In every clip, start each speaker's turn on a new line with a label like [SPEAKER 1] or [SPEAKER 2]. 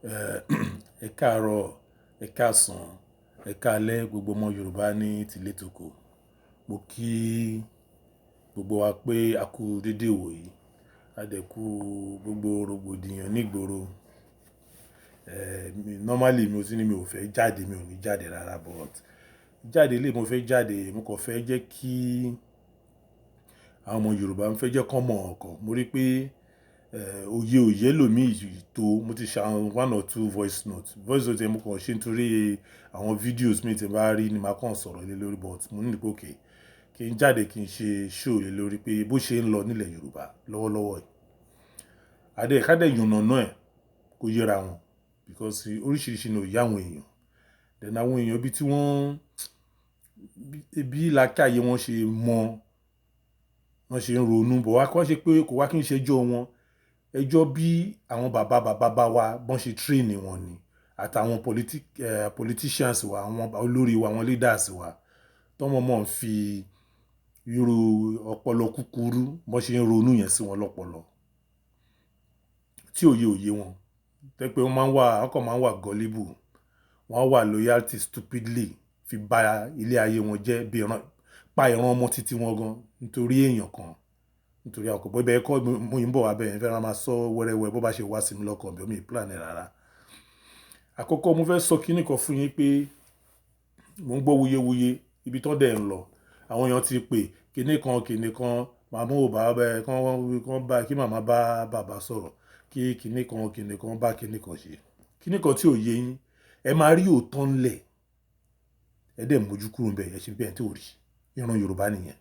[SPEAKER 1] Ẹ káàárọ̀, ẹ káàsán, ẹ káalẹ́ gbogbo ọmọ Yorùbá ní tìlé tòkò. Mo kí gbogbo wa pé a kú dédé ìwòyí. A dẹ̀ kú gbogbo rògbòdìyàn nígboro. Normally mi ò sí ní mi ò fẹ́ jáde, mi ò ní jáde rárá, but jáde lè mo fẹ́ jáde, mo kàn fẹ́ jẹ́ kí àwọn ọmọ Yorùbá ń fẹ́ jẹ́ kán mọ̀ ọ̀kan. Mo rí pé òye lòmíì tó, mo ti ṣe àwọn 1 or 2 voice note yẹn mo kàn ṣe nítorí àwọn videos mi tí bá rí ni màá kàn sọ̀rọ̀ lé lórí, but mo ní pé okay kí n jáde kí n ṣe show lé lórí pé bó ṣe ń lọ nílẹ̀ Yorùbá lọ́wọ́lọ́wọ́ yìí. Ká dẹ̀ yànnàná ẹ̀ kó yẹra wọn, because oríṣiríṣi ni òye àwọn èèyàn. Then àwọn èèyàn bí tí wọ́n bí làákàyè wọn ṣe mọ wọ́n ṣe ń ronú, bọ̀ wá kọ́ ṣe pé kò wá kí n ṣe ẹjọ́ wọn. Ẹjọ́ bí àwọn bàbá wa bọ́n ṣe train wọn ni, àtàwọn politicians wa, àwọn olórí wa, àwọn leaders wa tọ́mọ mọ̀ ń fi irú ọpọlọ kúkúrú bọ́n ṣe ń ronú yẹn sí wọn lọ́pọlọ. Tí òye wọn. Tẹ́ pé wọ́n máa ń wà gullible, wọ́n wà loyalty stupidly fi bà ilé ayé wọn jẹ́ bí pa ìran ọmọ títí wọn gan nítorí èèyàn kan. Nítorí àkọ́kọ́ bó ibẹ̀ kọ́ mo yín bọ̀ wá bẹ́ẹ̀ fẹ́ máa sọ wẹ́rẹ́wẹ́ bó bá ṣe wá sí mi lọ́kàn bí omi plan rárá. Àkọ́kọ́ mo fẹ́ sọ kíní kan fún yín pé mo ń gbọ́ wuyewuye ibi tó dẹ̀ ń lọ. Àwọn èèyàn ti pè kíní kan màmá ò bá bẹ́ẹ̀ kán bá kí màmá bá bàbá sọ̀rọ̀ kí kíní kan bá kíní kan ṣe. Kíní kan tí ò yé yín, ẹ máa rí òótọ́ ńlẹ̀. Ẹ dẹ̀ mójú kúrò ń bẹ̀ ẹ ṣe bí ẹ̀ tí ò rí. Ìran Yorùbá nìyẹn.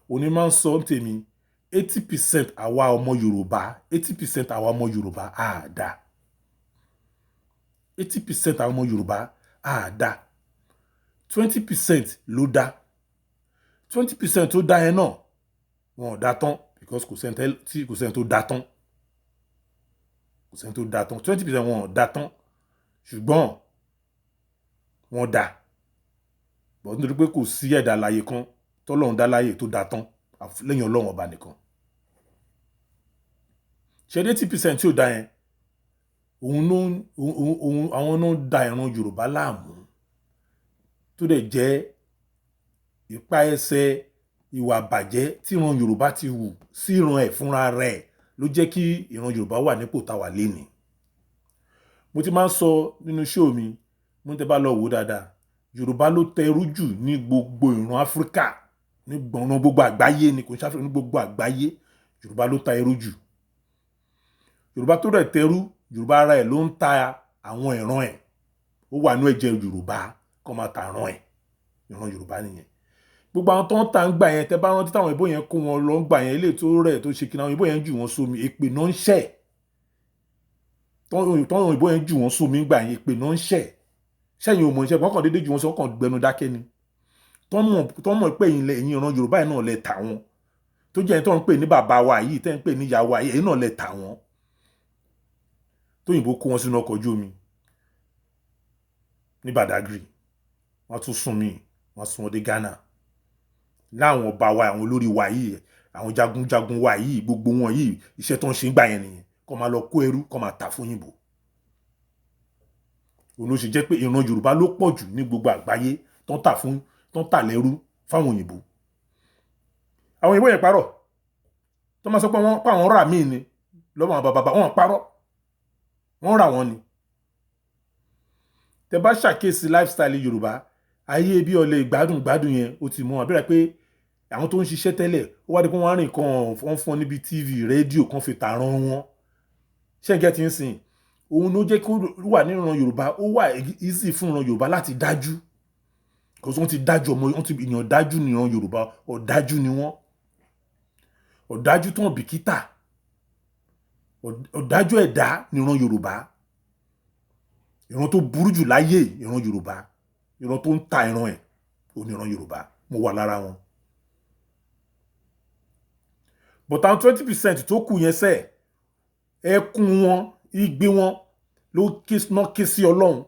[SPEAKER 1] Òní máa ń sọ tèmi 80% àwa ọmọ Yorùbá 80% àwa ọmọ Yorùbá á dá. 80% àwọn ọmọ Yorùbá á dá. 20% ló dá. 20% tó dá yẹn náà wọn ò dá tán, because kò sẹ́ni tó dá tán. Kò sẹ́ni tó dá tán. 20% wọn ò dá tán, ṣùgbọ́n wọ́n dá. But nítorí pé kò sí ẹ̀dá láyé kan tọ́lọ́run dá láyé tó dá tán lẹ́yìn Ọlọ́run ọba nìkan. Ṣé 80% tí ò dá yẹn, àwọn náà ń da ìran Yorùbá láàmú, tó dẹ̀ jẹ́ ìpa ẹsẹ̀ ìwà bàjẹ́ tí ìran Yorùbá ti hù sí ìran ẹ̀ fúnra rẹ̀ ló jẹ́ kí ìran Yorùbá wà nípò táwa lénìí. Mo ti máa ń sọ nínú show mi, mo tẹ́ bá lọ wò dáadáa, Yorùbá ló tẹrú jù ní gbogbo ìran Áfíríkà, ní gbogbo àgbáyé ni, kò ń ṣàfihàn ní gbogbo àgbáyé. Yorùbá ló ta ẹrú jù. Yorùbá tó dẹ̀ tẹrú, Yorùbá ara ẹ̀ ló ń ta àwọn ìran ẹ̀. Ó wà nínú ẹ̀jẹ̀ Yorùbá kó máa ta ìran ẹ̀. Ìran Yorùbá nìyẹn. Gbogbo àwọn tó ń ta ń gbà yẹn, tẹ́ bá rántí táwọn ìbò yẹn kó wọn lọ ń gbà yẹn, ilé tó rẹ̀ tó ṣe kí àwọn ìbò yẹn jù wọ́n sómi, èpè náà ń ṣẹ̀. Tọ́wọn ìbò yẹn jù wọ́n sómi ń gbà yẹn, èpè náà ń ṣẹ̀. Ṣẹ́yìn ò mọ̀ iṣẹ́ wọn kàn déédéé jù wọ́n sí wọn kàn gbẹnu dákẹ́ ni. Tọ́ mọ̀ pé ẹ̀yin ìran Yorùbá yìí náà lẹ tà wọ́n. Tó jẹ́ ẹni tó ń pè ní bàbá wa yìí, tẹ́ ń pè ní ìyá wa yìí, ẹ̀yin náà lẹ tà wọ́n. Tóyìnbó kó wọn sínú ọkọ̀ ojú omi ní Badagry. Wọ́n tún sún mí, wọ́n sún wọn dé Ghana. Láwọn ọba wa, àwọn olórí wa yìí, àwọn jagunjagun wa yìí, gbogbo wọn yìí, iṣẹ́ tó ń ṣe gbà yẹn nìyẹn. Kọ́ máa lọ kó ẹrú, kọ́ máa tà fún òyìnbó. Òun ló ṣe jẹ́ pé ìran Yorùbá ló pọ̀ jù ní gbogbo àgbáyé tó ń tà lẹ́rú fáwọn òyìnbó. Àwọn òyìnbó yẹn parọ́. Tó máa sọ pé àwọn rà míì ni lọ́wọ́ àwọn bàbá wọn parọ́. Wọ́n rà wọ́n ni. Tẹ́ bá ṣàkíyèsí lifestyle Yorùbá, ayé bí ọlẹ̀ ìgbádùn yẹn ó ti mú wọn. Bẹ́ẹ̀ pé àwọn tó ń ṣiṣẹ́ tẹ́lẹ̀ ó wá dé pé wọ́n á rìn kan wọ́n fún níbi TV, rédíò kan fi tààràn wọn. Ṣé ń gẹ́ ti ń sìn? Òun ló jẹ́ kó wà nínú ìran Yorùbá, ó wà easy fún ìran Yorùbá láti dájú. Because wọ́n ti dájú èèyàn dájú ní ìran Yorùbá, ọ̀dájú ni wọ́n. Ọ̀dájú tó ń bìkítà. Ọ̀dájú ẹ̀dá ní ìran Yorùbá. Ìran tó burú jù láyé ìran Yorùbá. Ìran tó ń ta ìran ẹ̀ ò ní ìran Yorùbá. Mo wà lára wọn. But àwọn 20% tó kù yẹn sẹ́, ẹkún wọn, igbe wọn ló ké sí Ọlọ́run.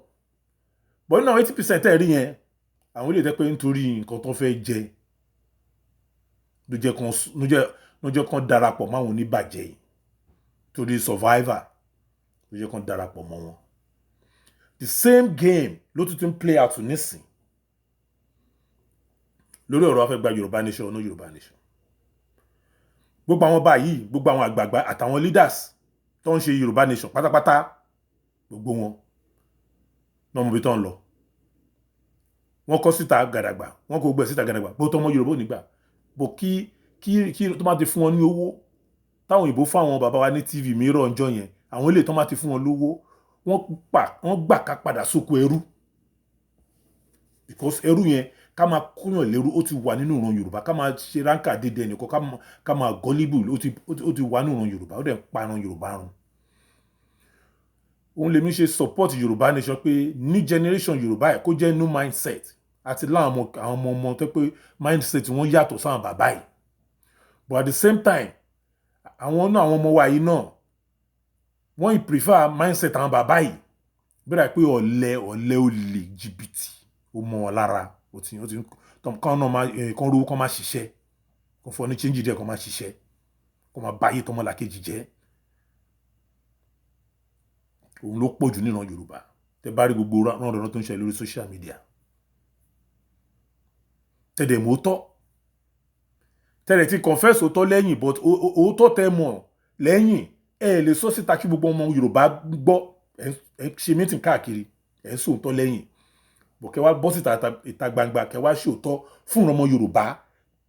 [SPEAKER 1] But nínú àwọn 80% ẹ̀ rí yẹn, àwọn ilé tẹ́ pé nítorí nǹkan tó fẹ́ jẹ ló jẹ́ kan darapọ̀ máwọn oníbàjẹ́ yìí. Torí survivor. ló jẹ́ kán darapọ̀ mọ́ wọn. The same game ló tún play out nísìn lórí ọ̀rọ̀ afẹ́ gba Yorùbá nation ọ̀nà Yorùbá nation. Gbogbo àwọn báyìí, gbogbo àwọn àgbààgbà àtàwọn leaders tó ń ṣe Yorùbá nation pátápátá, gbogbo wọn náà mọ̀ bí tó ń lọ. Wọ́n kọ́ síta gàdàgbà, wọ́n kò gbẹ̀ síta gàdàgbà, bó tọ́mọ Yorùbá ò ní gbà. Bó kí tó máa ti fún wọn ní owó, táwọn òyìnbó fún àwọn bàbá wa ní TV mìíràn ọjọ́ yẹn, àwọn ilé tó máa ti fún wọn lówó, wọ́n gbà ká padà sóko ẹrú. Because ẹrú yẹn ká máa kóyàn lẹ́rú ó ti wà nínú ìran Yorùbá, ká máa ṣe ránkà dédé ẹnìkan, ká máa gullible ó ti wà nínú ìran Yorùbá, ó dẹ̀ ń pa ìran Yorùbá run. Òun lèmi ṣe support Yorùbá nation pé ní generation Yorùbá ẹ̀ kó jẹ́ new mindset àti láwọn ọmọ tó pé mindset wọn yàtọ̀ sáwọn bàbá yìí. But at the same time, àwọn ọmọ wa yìí náà wọ́n prefer mindset àwọn bàbá yìí. Bẹ́ẹ̀ pé ọ̀lẹ olè jìbìtì ó mọ wọn lára. Kan rówó kan máa ṣiṣẹ́, kan fọ́ ní change díẹ̀ kan máa ṣiṣẹ́, kan máa báyé tọmọ làkejì jẹ́. Òun ló pọ̀jù nínú Yorùbá. Tẹ́ bá rí gbogbo rán tó ń ṣe lórí social media. Tẹ́dẹ̀ mọ́ tọ́. Tẹ́lẹ̀ tí confess òótọ́ lẹ́yìn, but òótọ́ tẹ́ mọ̀ lẹ́yìn ẹ lè sọ síta kí gbogbo ọmọ Yorùbá gbọ́. Ẹ ṣe meeting káàkiri, ẹ sọ òótọ́ lẹ́yìn. Bọ̀ kẹ́ wá bọ́ síta ìta gbangba, kẹ́ wá ṣe òótọ́ fún ọmọ Yorùbá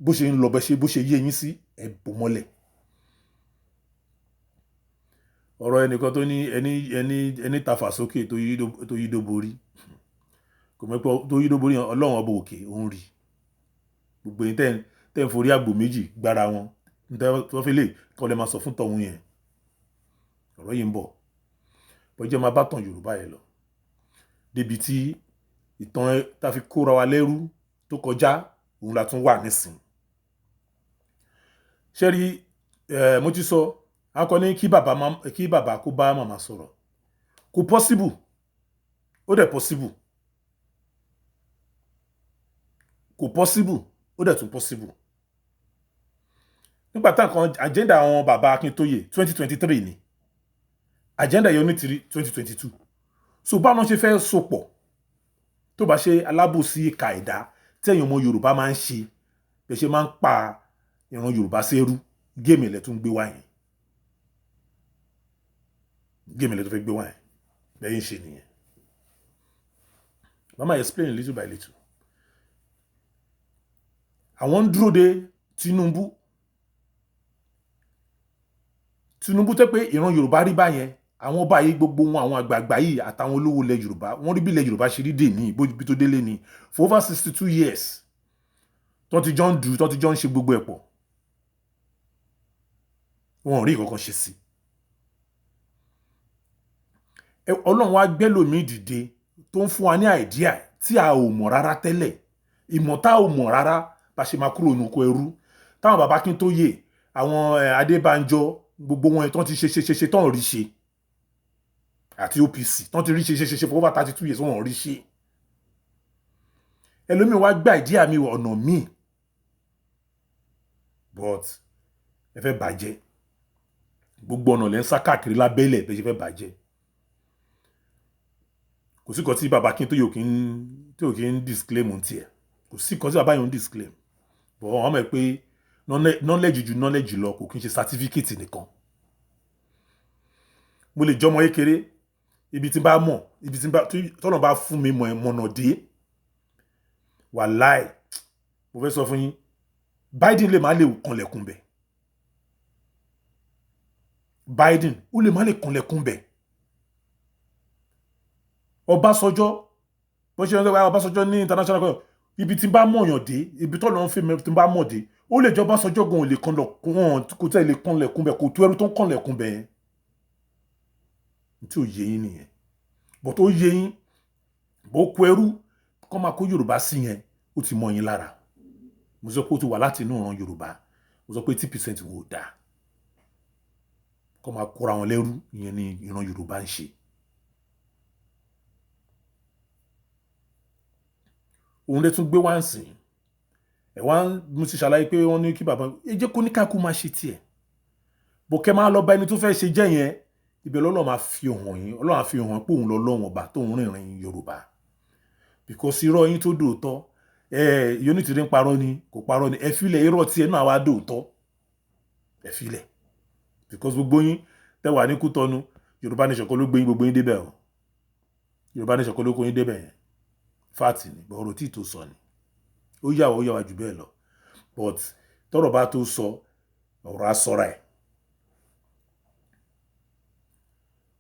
[SPEAKER 1] bó ṣe ń lọ bó ṣe yé yín sí, ẹ bò mọ́lẹ̀. Ọ̀rọ̀ ẹnìkan tó ní ẹni tafà sókè tó yí dó borí. Kò mọ̀ pé tó yí dó borí Ọlọ́run ọba òkè òun rí. Gbogbo yín tẹ́ ń forí àgbò méjì gbára wọn. Tó fi lè kọ́ lẹ máa sọ fún tọ̀hún yẹn. Ọ̀rọ̀ yìí ń bọ̀. Bọ́jẹ́ máa bá tàn Yorùbá yẹn lọ. Débi tí ìtàn tá fi kóra wa lẹ́rú tó kọjá òun la tún wà nísìn. Ṣé rí mo ti sọ akọni kí bàbá kó bá màmá sọ̀rọ̀. Kò possible. Ó dẹ̀ possible. Kò possible. Ó dẹ̀ tún possible. Nígbà tá nǹkan agenda àwọn bàbá Akíntóyè 2023 ni. Agenda yẹn ní 2022. So báwọn ṣe fẹ́ sopọ̀ tó bá ṣe alábòsí ìka ẹ̀dá tí ẹ̀yin ọmọ Yorùbá máa ń ṣe bẹ́ẹ̀ ṣe máa ń pa ìran Yorùbá sẹ́rú, géèmì ilẹ̀ tó ń gbé wá yẹn. Géèmì ilẹ̀ tó fẹ́ gbé wá yẹn lẹ́yìn ṣe nìyẹn. Mama explain little by little. Àwọn ń dúró de Tinubu tẹ́ pé ìran Yorùbá rí báyẹn. Àwọn ọba yìí gbogbo wọn àwọn àgbààgbà yìí àtàwọn olówó ilẹ̀ Yorùbá wọ́n rí bí ilẹ̀ Yorùbá ṣe rí dè ní bí tó délé ni for over 62 years tó ti jọ ń ṣe gbogbo ẹ̀pọ̀. Wọn ò rí ìkọ̀kan ṣe sí. Ọlọ́run wá gbé lòmí dìde tó ń fún wa ní àìdíà tí a ò mọ̀ rárá tẹ́lẹ̀. Ìmọ̀ tá ò mọ̀ rárá bá ṣe máa kúrò nínú oko ẹrú. Táwọn bàbá Akíntóyè, àwọn Adébánjọ, gbogbo wọn tó ti ṣe tó ń rí ṣe. Àti OPC tó ti rí ṣe for over 32 years wọn ò rí ṣe. Ẹlòmíì wá gbà ìdíà mi ọ̀nà míì. But ẹ fẹ́ bàjẹ́. Gbogbo ọ̀nà lẹ́ ń sá káàkiri lábẹ́lẹ̀ bẹ́ẹ̀ ṣe fẹ́ bàjẹ́. Kò sí kan tí bàbá Akíntóyè ò kí ń disclaim tiẹ̀. Kò sí kan tí bàbá yóò ń disclaim. But wọ́n mọ̀ pé knowledge ju knowledge lọ kò kí ń ṣe certificate nìkan. Mo lè jọmọ kékeré ibi tí bá mọ̀ tọ́nà bá fún mi mọ̀nà dé. Wàláì mo fẹ́ sọ fún yín Biden lè má lè kanlẹ̀kùn bẹ̀. Biden ó lè má lè kanlẹ̀kùn bẹ̀. Ọbásanjọ́ bó ṣe ń sọ Ọbásanjọ́ ní international court ibi tí bá mọ̀yàn dé ibi tọ́nà ń fi mi tí bá mọ̀ dé ó lè jọ Ọbásanjọ́ gan ò lè kanlẹ̀kùn kò tẹ́ lè kanlẹ̀kùn bẹ̀ kò tó ẹrú tó ń kanlẹ̀kùn bẹ̀ yẹn. Tí ò yé yín nìyẹn. Bọ̀ tó yé yín bó kó ẹrú kọ́ máa kó Yorùbá sí yẹn ó ti mọ yín lára. Mo sọ pé ó ti wà láti inú ìran Yorùbá. Mo sọ pé 80% wò dáa. Kọ́ máa kóra wọn lẹ́rú ìyẹn ni ìran Yorùbá ń ṣe. Òun lè tún gbé wá ń sìn. Mo ti ṣàlàyé pé wọ́n ní kí bàbá ẹ jẹ́ kó ní káàkú máa ṣe tiẹ̀. Bọ̀ kẹ́ máa lọ bá ẹni tó fẹ́ ṣe jẹ́ yẹn ibẹ̀ lọ́lọ́run máa fi hàn yín, Ọlọ́run á fi hàn pé òun lọ́lọ́run ọba tó ń rìnrìn Yorùbá because irọ́ yín tó dòótọ́ Unity ń parọ́ ni kò parọ́ ni ẹ filẹ̀ irọ́ tí ẹ náà wá dòótọ́ ẹ filẹ̀ because gbogbo yín tẹ́ wà ní Kútọ́nù Yorùbá nation kọ́ ló gbé yín gbogbo yín débẹ̀ o Yorùbá nation kọ́ ló kó yín débẹ̀ yẹn fáàtì ni ọ̀rọ̀ tí tó sọ ni ó yà wá jù bẹ́ẹ̀ lọ but tọ́rọ̀ bá tó sọ ọ̀rọ̀ á sọ́ra ẹ̀.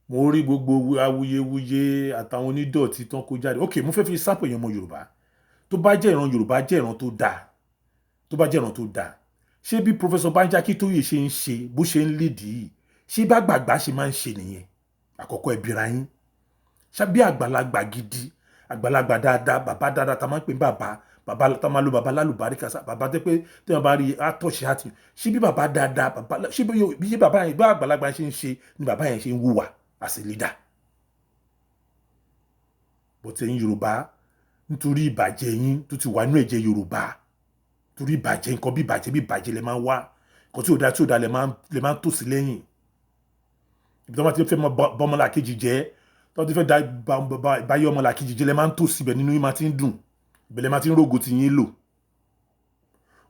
[SPEAKER 1] mo rí gbogbo awuyewuye àtàwọn onídọ̀tí tán kó jáde ok mo fẹ́ fi sápò èèyàn ọmọ Yorùbá tó bá jẹ́ ìran Yorùbá jẹ́ ìran tó dáa tó bá jẹ́ ìran tó dáa ṣé bí Professor Banji Akintoye ṣe ń ṣe bó ṣe ń lédìí yìí ṣé bá gbàgbà ṣe máa ń ṣe nìyẹn àkọ́kọ́ ẹbíra yín ṣábí àgbàlagbà gidi àgbàlagbà dáadáa bàbá dáadáa tá máa ń pè bàbá tá máa lo bàbá lálùbáríkà bàbá tẹ́ pé tí wọ́n bá rí àtọ̀ṣe àti ṣé bí bàbá dáadáa ṣé bí bàbá yẹn bá àgbàlagbà ṣe ń ṣe ni bàbá yẹn ṣe ń wùwà as a leader. but ẹ̀yin Yorùbá nítorí ìbàjẹ́ yín tó ti wà nínú ẹ̀jẹ̀ Yorùbá torí ìbàjẹ́ nǹkan bí ìbàjẹ́ lẹ máa ń wá nǹkan tí ò dá lẹ máa ń tò sí lẹ́yìn ibi tí wọ́n ti fẹ́ mọ bọ́mọlá kejì jẹ́ tí wọ́n ti fẹ́ da báyọ̀ ọmọlá kejì jẹ́ lẹ máa ń tò síbẹ̀ nínú yín máa ti ń dùn ìbẹ̀lẹ̀ máa ti ń rògo ti yín lò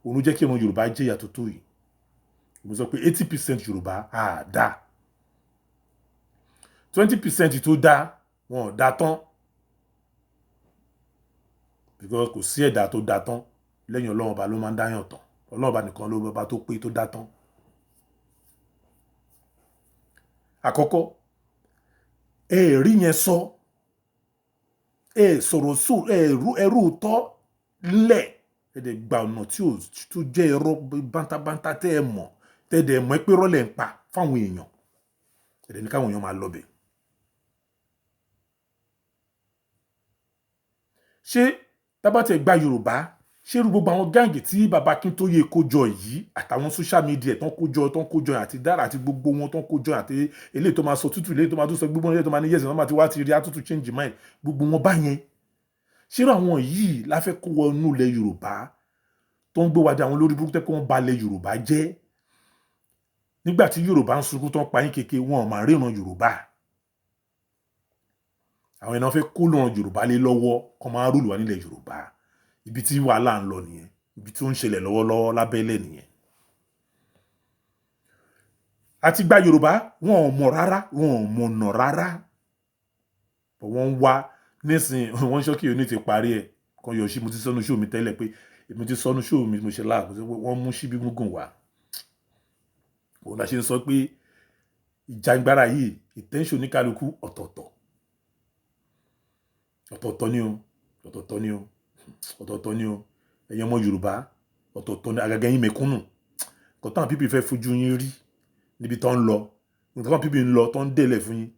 [SPEAKER 1] òun jẹ́ kí ìran Yorùbá jẹ́ ìyàtọ̀ tó yìí mo sọ pé 80% Yorùbá dá 20% tó dá wọn ò dá tán because kò sí ẹ̀dá tó dá tán lẹ́yìn Ọlọ́run ọba ló máa ń dáyàn tán Ọlọ́run ọba nìkan ló bá tó pé tó dá tán. àkọ́kọ́ rí yẹn sọ sọ̀rọ̀ ẹrú tọ́ lẹ̀ ẹ̀dẹ̀ gba ọ̀nà tí ò tó jẹ́ ẹ̀rọ bántabántá tẹ́ ẹ mọ̀ tẹ́ẹ̀dẹ̀ mọ̀ pé rọ́lẹ̀ ń pa fáwọn èèyàn ẹ̀dẹ̀ ní káwọn èèyàn máa lọ bẹ̀. ṣé tábàtẹ̀ gba Yorùbá ṣé irú gbogbo àwọn gáàngì tí bàbá Akíntóyè kójọ yìí àtàwọn social media tán kójọ àti dára àti gbogbo wọn tán kójọ àti eléyìí tó máa sọ tútù eléyìí tó máa tún sọ gbogbo eléyìí tó máa ní yẹsẹ̀ wọn máa ti wá ti rí àtútù change mind gbogbo wọn báyẹn ṣé irú àwọn yìí la fẹ́ kó wọnú ilẹ̀ Yorùbá tó ń gbé wájú àwọn olórí burúkú tẹ́ kó wọ́n balẹ̀ Yorùbá jẹ́ nígbà tí Yorùbá ń sunkún tán pa yín kéke wọn ò máa ríran Yorùbá àwọn èèyàn fẹ́ kó lọ́rùn Yorùbá lé lọ́wọ́ kó máa rúlù wá nílẹ̀ Yorùbá ibi tí wàhálà ń lọ nìyẹn ibi tí ó ń ṣẹlẹ̀ lọ́wọ́lọ́wọ́ lábẹ́lẹ̀ nìyẹn. àti gba Yorùbá wọn ò mọ̀ rárá wọn ò mọ̀nà rárá wọ́n ń wá nísìn wọ́n ṣọ́kì òní ti parí ẹ̀ kan yọ sí mo ti sọnù ṣóò mi tẹ́lẹ̀ pé mo ti sọnù ṣóò mi mo ṣe láàbò wọ́n mú síbí gúngùn wá òun la ṣe ń sọ pé ìjàngbara yìí ìtẹ́ńṣò ní kálukú ọ̀tọ̀ọ̀tọ̀ ni o ọ̀tọ̀ọ̀tọ̀ ni o ẹ̀yin ọmọ Yorùbá ọ̀tọ̀ọ̀tọ̀ ni àgàgà yín mẹ̀kúnnù nǹkan táwọn pípì fẹ́ fojú yín rí níbi tó ń lọ nǹkan táwọn pípì ń lọ tó ń délẹ̀ fún yín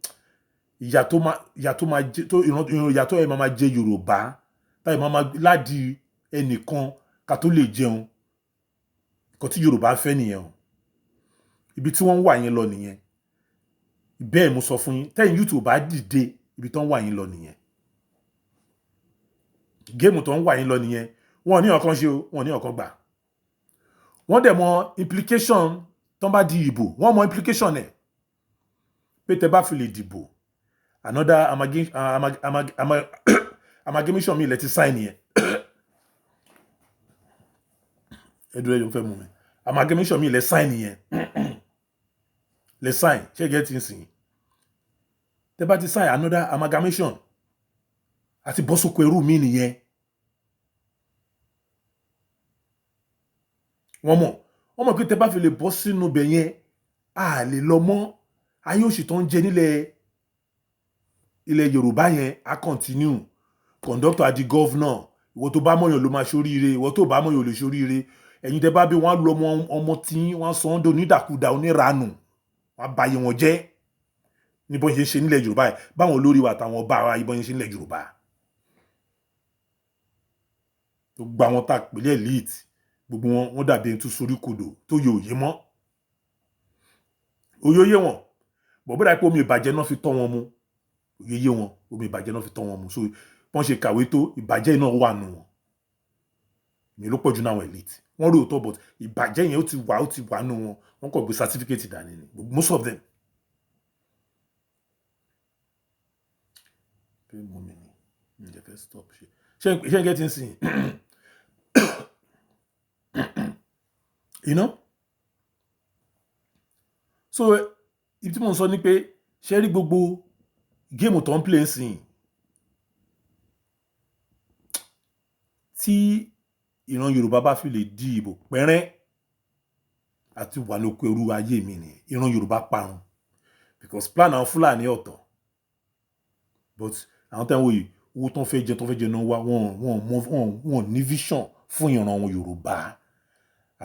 [SPEAKER 1] ìyà tó ẹ̀ máa jẹ Yorùbá táyì máa ládi ẹnìkan ká tó lè jẹun nǹkan tí Yorùbá fẹ́ nìyẹn o ibi tí wọ́n ń wà yín lọ nìyẹn bẹ́ẹ̀ mo sọ fún yín tẹ́yìn YouTube bá dìde ibi tó ń wà yín lọ nìyẹn géèmù tó ń wà yín lọ nìyẹn wọn ò ní ọ̀kan ṣe o wọn ò ní ọ̀kan gbà wọ́n dẹ̀ mọ implication tó bá di ìbò wọ́n mọ implication ẹ̀ pé tẹ bá fi lè dìbò another amalgamation mi ilẹ̀ ti sign yẹn ẹ̀dùn ẹ̀yọ̀ fẹ́ mú mi amalgamation mi ilẹ̀ sign yẹn lè sign ṣé gẹ́gẹ́ tí ń sìn tẹ bá ti sign another amalgamation àti bọ́sùkú ẹrú mi nìyẹn wọ́n mọ̀ pé tẹ bá fi lè bọ́ sínú bẹ̀ yẹn a lè lọ mọ́ ayé òṣì tó ń jẹ ilẹ̀ Yorùbá yẹn a continue conductor àti governor ìwọ tó bá mọ̀yàn ló máa ṣoríire ìwọ tó bá mọ̀yàn lè ṣoríire ẹ̀yin tẹ bá bí wọ́n lu ọmọ tí wọ́n sọ ọ́n dò nídàkudà oníranù wọ́n bá yé wọn jẹ́ níbọn ṣe ń ṣe nílẹ̀ Yorùbá yẹn báwọn olórí wa àtàwọn ọba wa ìbọn ṣe ń ṣe nílẹ̀ Yorùbá gbogbo àwọn tá a pèlè elite gbogbo wọn dàbí ẹni tó sorí kodò tó yẹ òye mọ́ òye wọn bọ̀ bó dà pé omi ìbàjẹ́ náà fi tọ́ wọn mu òye wọn omi ìbàjẹ́ náà fi tọ́ wọn mu so wọ́n ṣe kàwé tó ìbàjẹ́ náà wà nù wọn èmi ló pọ̀ jù náà àwọn elite wọ́n rí òótọ́ but ìbàjẹ́ yẹn ó ti wà nù wọn wọ́n kò gbé certificate dání ni most of them pé mọ́ mi ni ǹjẹ́ fẹ́ stop ṣe n get in sin you know so ibi tí mo ń sọ ni pé ṣe rí gbogbo géèmù tó ń play sìn tí ìran Yorùbá bá fi lè di ìbò pẹ́rẹ́ àti wà lóko ẹrú ayé mi ni ìran Yorùbá parun because plan àwọn Fúlàní ọ̀tọ̀ but àwọn tẹ́ ń wò yìí owó tó ń fẹ́ jẹ náà wá wọn ní vision fún ìran àwọn Yorùbá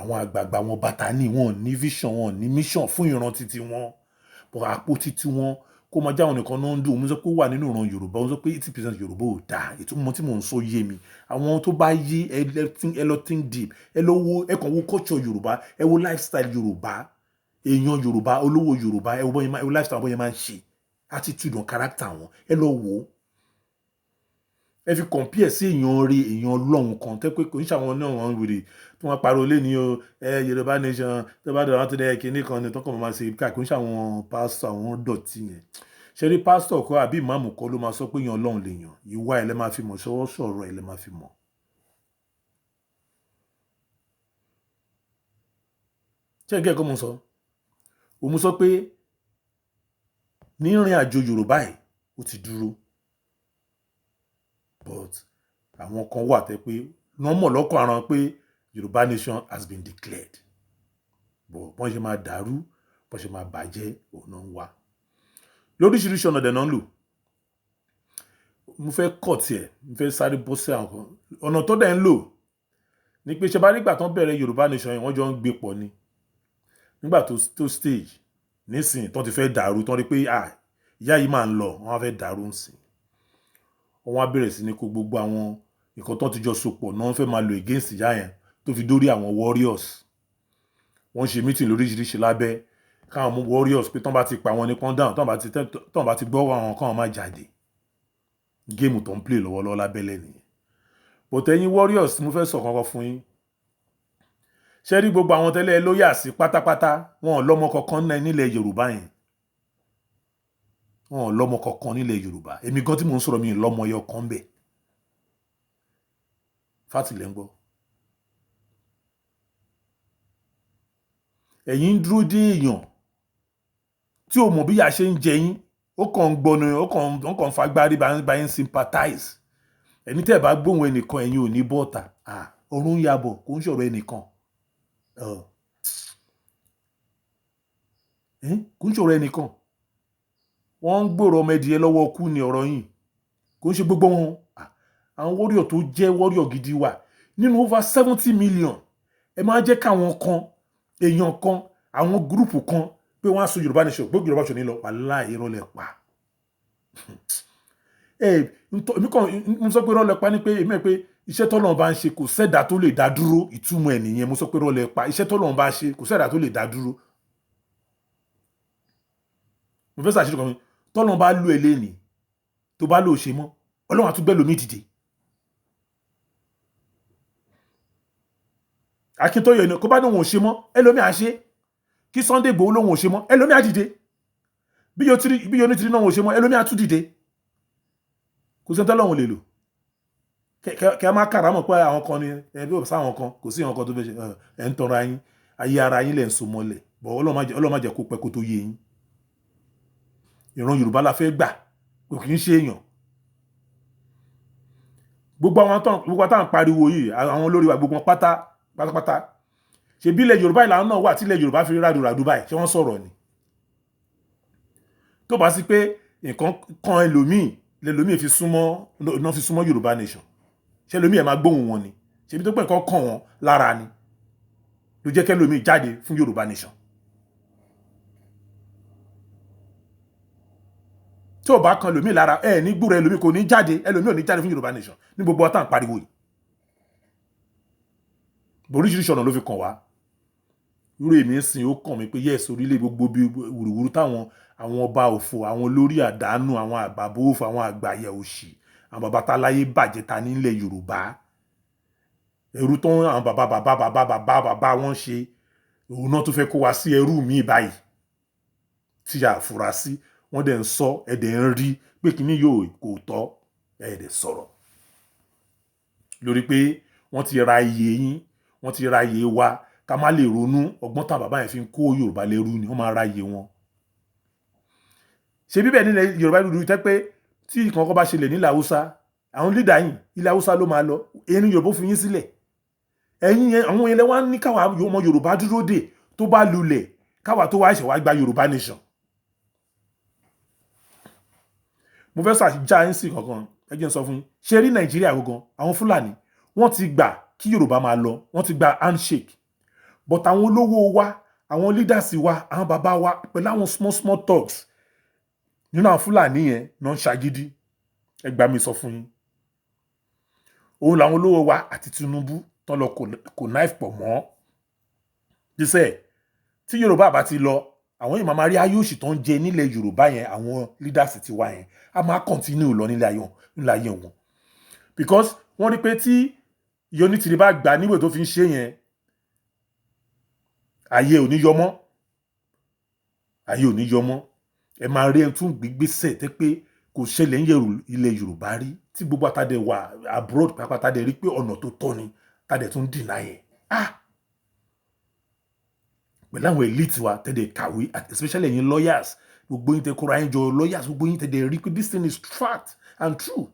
[SPEAKER 1] àwọn àgbààgbà wọn Bátànì wọn ní vision wọn ní mission fún ìran títí wọn but àpò títí wọn kó máa jáwọn nìkan náà ń dùn mo sọ pé ó wà nínú ìran Yorùbá ó sọ pé 80% Yorùbá ò dáa ìtumọ̀ tí mò ń sọ yé mi àwọn tó bá yé ẹ lọ think deep ẹ lọ wo ẹ kàn wo culture Yorùbá ẹ wo lifestyle Yorùbá èèyàn Yorùbá olówó Yorùbá ẹ wo lifestyle bóyá máa ń ṣe attitude and character wọn ẹ lọ wo ẹ fi compare sí èèyàn rí èèyàn Ọlọ́run kan tẹ́ pé kò ń ṣàwọn náà wọn wèrè tí wọ́n pariwo lé ní o Yorùbá nation tó bá dọ̀rọ̀ tó dẹ́ kinní kan ní tó kàn máa ṣe káàkiri ń ṣàwọn pásítọ̀ àwọn dọ̀tí yẹn ṣe rí pásítọ̀ kọ́ àbí ìmáàmù kọ́ ló máa sọ pé èèyàn Ọlọ́run lè yàn ìwà ẹ̀ lẹ́ máa fi mọ̀ ṣọwọ́ sọ̀rọ̀ ẹ̀ lẹ́ máa fi mọ̀. ṣé ẹ̀gẹ́ ẹ̀kọ́ mo sọ òun sọ pé ní ìrìn àjò Yorùbá yìí ó ti dúró but àwọn kan wà tẹ́ pé wọ́n mọ̀ lọ́kàn ara wọn pé Yorùbá nation has been declared but bọ́n ṣe máa dàrú bọ́n ṣe máa bàjẹ́ òun náà ń wá lóríṣiríṣi ọ̀nà dẹ̀ náà ń lò mo fẹ́ kọ̀ tiẹ̀ mo fẹ́ sáré bọ́ sí àwọn kan ọ̀nà tó dẹ̀ ń lò ni pé ṣe bá nígbà tán bẹ̀rẹ̀ Yorùbá nation yẹn wọ́n jọ ń gbé pọ̀ ni nígbà tó stage nísìnyí tán ti fẹ́ dàrú tán rí pé ìyá yìí máa ń lọ wọ́n á fẹ́ dàrú nsìn wọ́n á bẹ̀rẹ̀ sí ní kó gbogbo àwọn nǹkan tán ti jọ sopọ̀ náà wọ́n fẹ́ máa lo against ìyá yẹn tó fi dórí àwọn warriors wọ́n ṣe meeting lóríṣiríṣi lábẹ́ káwọn mú warriors pé tán bá ti pa wọn ní pọ́n down tán bá ti gbọ́ àwọn káwọn má jáde géèmù tó ń play lọ́wọ́lọ́wọ́ lábẹ́lẹ̀ nìyẹn but ẹ̀yin warriors mo fẹ́ sọ kankan fún yín ṣé rí gbogbo àwọn tẹ́lẹ̀ lóyà sí pátápátá wọn ò lọ́mọ kankan nílẹ̀ Yorùbá yẹn wọn ò lọ́mọ kankan nílẹ̀ Yorùbá èmi gan tí mò ń sọ̀rọ̀ mi lọ́mọ ẹyọ kan bẹ̀ fátìlẹ̀ ń gbọ́ ẹ̀yin ń dúró dé èèyàn tí o mọ̀ bí yà ṣe ń jẹ yín ó kàn ń gbọ́nu ó kàn ń fagbárí bá yín sympathize ẹni tẹ́ ẹ̀ bá gbóhùn ẹnìkan ẹ̀yin ò ní bọ́ọ̀tà ọ̀run yabọ̀ kò ń ṣọ̀rọ̀ ẹnìkan kò ń ṣọ̀rọ̀ ẹnìkan wọ́n ń gbòòrò ọmọ ẹdìyẹ lọ́wọ́ kú ni ọ̀rọ̀ yìí kò ń ṣe gbogbo wọn àwọn warrior tó jẹ́ warrior gidi wà nínú over 70 million ẹ máa jẹ́ káwọn kan èèyàn kan àwọn gúrùpù kan pé wọ́n á so Yorùbá nation gbogbo Yorùbá nation ní lọ wàláhì irọ́ lẹ pa èmi kàn mo sọ pé irọ́ lẹ pa ni pé èmi ẹ̀ pé iṣẹ́ tọ́lọ́run bá ń ṣe kò sẹ́dá tó lè dá dúró ìtumọ̀ ẹ̀ nìyẹn mo sọ pé irọ́ lẹ pa iṣẹ́ tọ́lọ́run bá ṣe kò sẹ́dá tó lè dá dúró mo fẹ́ sàṣírí kan mi tọ́lọ́run bá lù ẹ lẹ́nìí tó bá lò ṣe mọ́ Ọlọ́run àtúgbẹ́ lómi dìde Akíntóyè ni kó bá ní òun ò ṣe mọ́ ẹlòmí à ṣe kí Sunday Igboho lóun ò ṣe mọ́ ẹlòmí à dìde bí yóò ní tiri náà ò ṣe mọ́ ẹlòmí à tún dìde kò sí tọ́lọ́run lè lò kí a máa kàrámọ̀ pé àwọn kan ni ẹbí ò sáwọn kan kò sí àwọn kan tó fẹ́ ṣe ẹ̀ ń tọrọ ayín ayé ara yín lẹ̀ ń so mọ́lẹ̀ bọ̀ Ọlọ́run má jẹ́ kó pẹ́ kó tó yé yín ìran Yorùbá la fẹ́ gbà kò kì í ṣe èèyàn gbogbo àwọn táwọn pariwo yìí àwọn olórí wa gbogbo pátápátá ṣe bí ilẹ̀ Yorùbá ìlànà náà wà tí ilẹ̀ Yorùbá fi rádùràdù báyìí ṣé wọ́n sọ̀rọ̀ ni tó bá sí pé nǹkan kan ẹlòmíì fi súnmọ́ Yorùbá nation ṣé ẹlòmíì ẹ̀ máa gbóhùn wọn ni ṣe bí tó pé nǹkan kàn wọ́n lára ni ló jẹ́ kẹ́lòmíì jáde fún Yorùbá nation tí ò bá kan ẹlòmíì lára ní gbúrò ẹlòmíì kò ní jáde ẹlòmíì ò ní jáde fún Yorùbá nation ní gbogbo ọ̀tá ń pariwo yìí oríṣiríṣi ọ̀nà ló fi kàn wá irú èmi ń sìn ó kàn mí pé yẹ́sì orílẹ̀ gbogbo bí wùrùwùrù táwọn àwọn ọba òfò àwọn olórí àdánù àwọn àgbàbó òfò àwọn àgbàyẹ òṣì àwọn bàbá táláyé bàjẹ́ ta nílẹ̀ Yorùbá ẹrú tó ń àwọn bàbá wọn ṣe òun náà tó fẹ́ kó wa sí ẹrú mi báyìí tí a fura sí wọ́n dẹ̀ ń sọ ẹ̀dẹ̀ ń rí pé kíní yóò kò tọ́ ẹ̀dẹ̀ sọ̀rọ̀ lórí pé wọ́n ti ra iye yín, wọ́n ti ra iye wa ká má lè ronú. Ọgbọ́n tá bàbá yẹn fi ń kó Yorùbá lẹ́rú ni wọ́n máa ra iye wọn. ṣe bíbẹ̀ nílẹ̀ Yorùbá dúdú tẹ́ pé tí nǹkan kan bá ṣẹlẹ̀ nílẹ̀ Haúsá, àwọn lídà yìí ilẹ̀ Haúsá ló máa lọ, ẹni Yorùbá fi yín sílẹ̀. ẹ̀yin yẹn àwọn ilẹ̀ wa ní káwa ọmọ Yorùbá dúró dè tó bá lulẹ̀ káwa tó wá ṣẹ̀ wá gba Yorùbá nation. mo fẹ́ ṣàjà yín sí kankan ẹ jẹ́ n sọ fún yín, ṣe rí Nàìjíríà gangan àwọn Fúlàní wọ́n ti gbà kí Yorùbá máa lọ, wọ́n ti gba handshake, but àwọn olówó wa, àwọn leaders wa, àwọn bàbá wa pẹ̀lú àwọn small thugs nínú àwọn Fúlàní yẹn náà ń ṣàgídí. ẹ gbà mí sọ fún yín, òun làwọn olówó wa àti Tinubu tán lọ kò knife pọ̀ mọ́. dísẹ́ tí Yorùbá bá ti lọ, àwọn yìí máa rí ayé òṣì tó ń jẹ nílẹ̀ Yorùbá yẹn, àwọn leaders ti wá yẹn a máa continue lọ nílẹ̀ ayé wọn, because wọ́n rí pé tí Onítìrí bá gbà níwèé tó fi ń ṣe yẹn, ayé ò ní yọ mọ́, ayé ò ní yọ mọ́. ẹ máa rí ẹni tún gbígbésẹ̀ tẹ́ pé kò ṣẹlẹ̀ ń ilẹ̀ Yorùbá rí, tí gbogbo àtàdé wà abroad pàápàá tàdé rí pé ọ̀nà tó tọ́ ni tàdé tún dìnnà yẹn. pẹ̀lú àwọn elite wa tẹ́lẹ̀ kàwé, especially ẹ̀yin lawyers, gbogbo yín tẹ́ kóra yín jọ lawyers, gbogbo yín tẹ́lẹ̀ rí pé this thing is fact and true.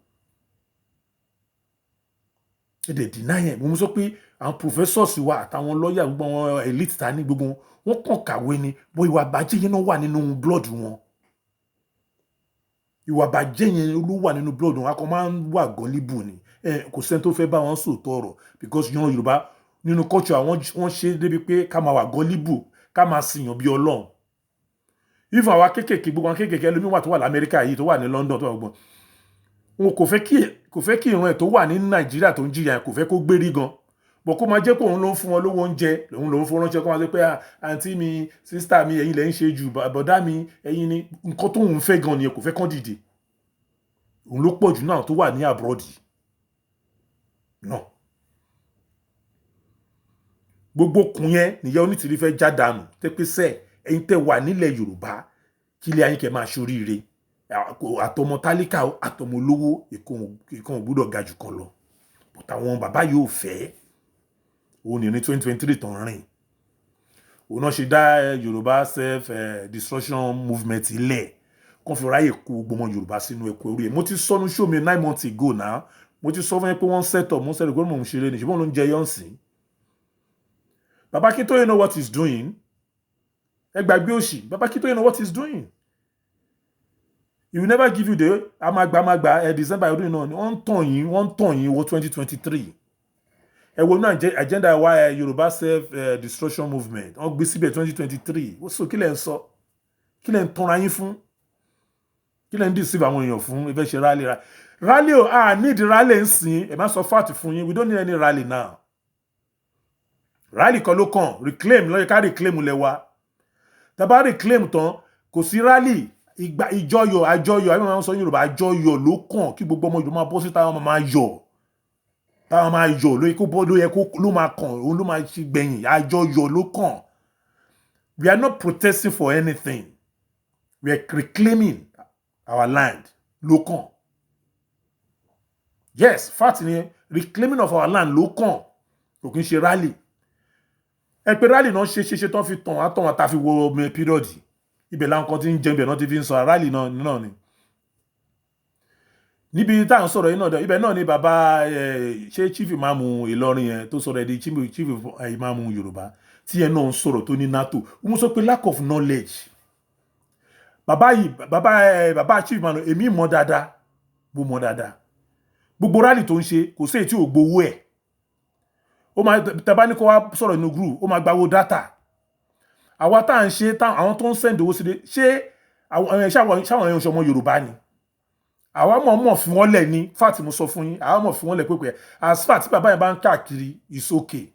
[SPEAKER 1] tẹ́lẹ̀ dìnnà yẹn. mo sọ pé àwọn professors wa àtàwọn lawyers gbogbo àwọn elite ta ní gbogbo wọn kàn kàwé ni, bó ìwà bàjẹ́ yẹn náà wà nínú blood wọn. ìwà bàjẹ́ yẹn ló wà nínú blood wọn. a kàn máa ń wà gọ́líbù ni, kò sẹ́ni tó fẹ́ bá wọn sòótọ́ ọ̀rọ̀, because yan Yorùbá nínú culture wọ́n ṣe débi pé ká máa wà gọ́líbù, ká máa sìyàn bí Ọlọ́run. even àwa kékèké, gbogbo àwọn kékèké ẹlòmíì wà tó wà l'Amẹ́ríkà yìí, tó wà ní London, tó wà gbọ́n, wọn kò fẹ́ kí ìran ẹ̀ tó wà ní Nàìjíríà tó ń jìyà kò fẹ́ kó gbérí gan, bọ̀ kó máa jẹ́ pé òun ló ń fún wọn lówó oúnjẹ, òun ló ń fún ránṣẹ́, kó máa sọ pé àǹtí mi, sísítà mi, ẹ̀yin lẹ ń ṣe jù, bọ̀dá mi, ẹ̀yin ni nǹkan tó ń fẹ́ gan nìyẹn, kò fẹ́ kán dìde. òun ló pọ̀ jù náà tó wà ní abroad náà. gbogbo kun yẹn nìyẹn Onítìrí fẹ́ já dànù, tẹ́ pé sẹ́ ẹ̀yin tẹ́ wà nílẹ̀ Yorùbá kí ilé ayé kẹ́ máa ṣoríire, àtọmọ tálíkà àtọmọ olówó ìkan ò gbúdọ̀ ga jù kan lọ. but àwọn bàbá yóò fẹ́, òun ní 2023 tán rìn, òun náà ṣe dá Yorùbá self destruction movement ilẹ̀ kàn fi ráyè kó gbogbo ọmọ Yorùbá sínú ẹ̀kọ́ orí ẹ̀. mo ti sọnù show mi 9 months ago náà, mo ti sọ fún yín pé wọ́n set up, mo sẹ́ni pé mo ń ṣeré ní ṣùgbọ́n ló ń jẹ yọ̀ǹsìn. Baba Akintoye know what he's doing. ẹ gbàgbé òṣì, Baba Akintoye know what he's doing. He will never give you the amagba December ọdún náà ni wọ́n ń tàn yín wọ 2023. ẹ wo náà agenda wa Yorùbá self destruction movement wọ́n gbé síbẹ̀ 2023. ó sọ kí lẹ̀ ń sọ, kí lẹ̀ ń tanra yín fún, kí lẹ̀ ń deceive àwọn èèyàn fún. ẹ fẹ́ ṣe rally o, need rally ń sìn, ẹ má sọ fact fún yín, we don't need any rally now. rally kan ló kàn, reclaim lọ́yẹ̀ ká reclaim lẹ̀ wa. tàbá reclaim tán kò sí rally, ìjọyọ̀ àjọyọ̀ àwọn ọmọ sọ Yorùbá àjọyọ̀ ló kàn, kí gbogbo ọmọ Yorùbá máa bọ́ sí táwọn máa yọ̀, táwọn máa yọ̀ ló yẹ kó ló máa kàn, òun ló máa ṣe gbẹ̀yìn, àjọyọ̀ ló kàn. We are not protesting for anything, we are reclaiming our land ló kàn. Yes, fact ni reclaiming of our land ló kàn, kò kí n ṣe rally. ẹ pé rally náà ṣe tán fi tàn àtàfi wo omi period ibẹ̀ láwọn kan ti ń jẹun ibẹ̀ náà ti fi ń sọ rally náà ni. níbi tá à ń sọ̀rọ̀ yìí náà ibẹ̀ náà ni bàbá ṣé chief imamu Ìlọrin yẹn tó sọ̀rọ̀ di chief imamu Yorùbá tí yẹn náà ń sọ̀rọ̀ tó ní NATO. wọ́n sọ pé lack of knowledge. bàbá chief imamu èmi mọ̀ dáadáa, bó mọ̀ dáadáa. gbogbo rally tó ń ṣe kò sí èyí tí ò gbowó ẹ̀. ó máa tẹ́bá ní kó wá sọ̀rọ̀ inú group ó máa gbawó data. àwa tá à ń ṣe àwọn tó ń send owó sílé ṣé ṣáwọn èèyàn ṣọmọ Yorùbá ni. àwa mọ̀ fi wọ́n lẹ̀ ní fact mo sọ fún yín, àwa mọ̀ fi wọ́n lẹ̀ pé as far tí bàbá yẹn bá ń káàkiri is okay.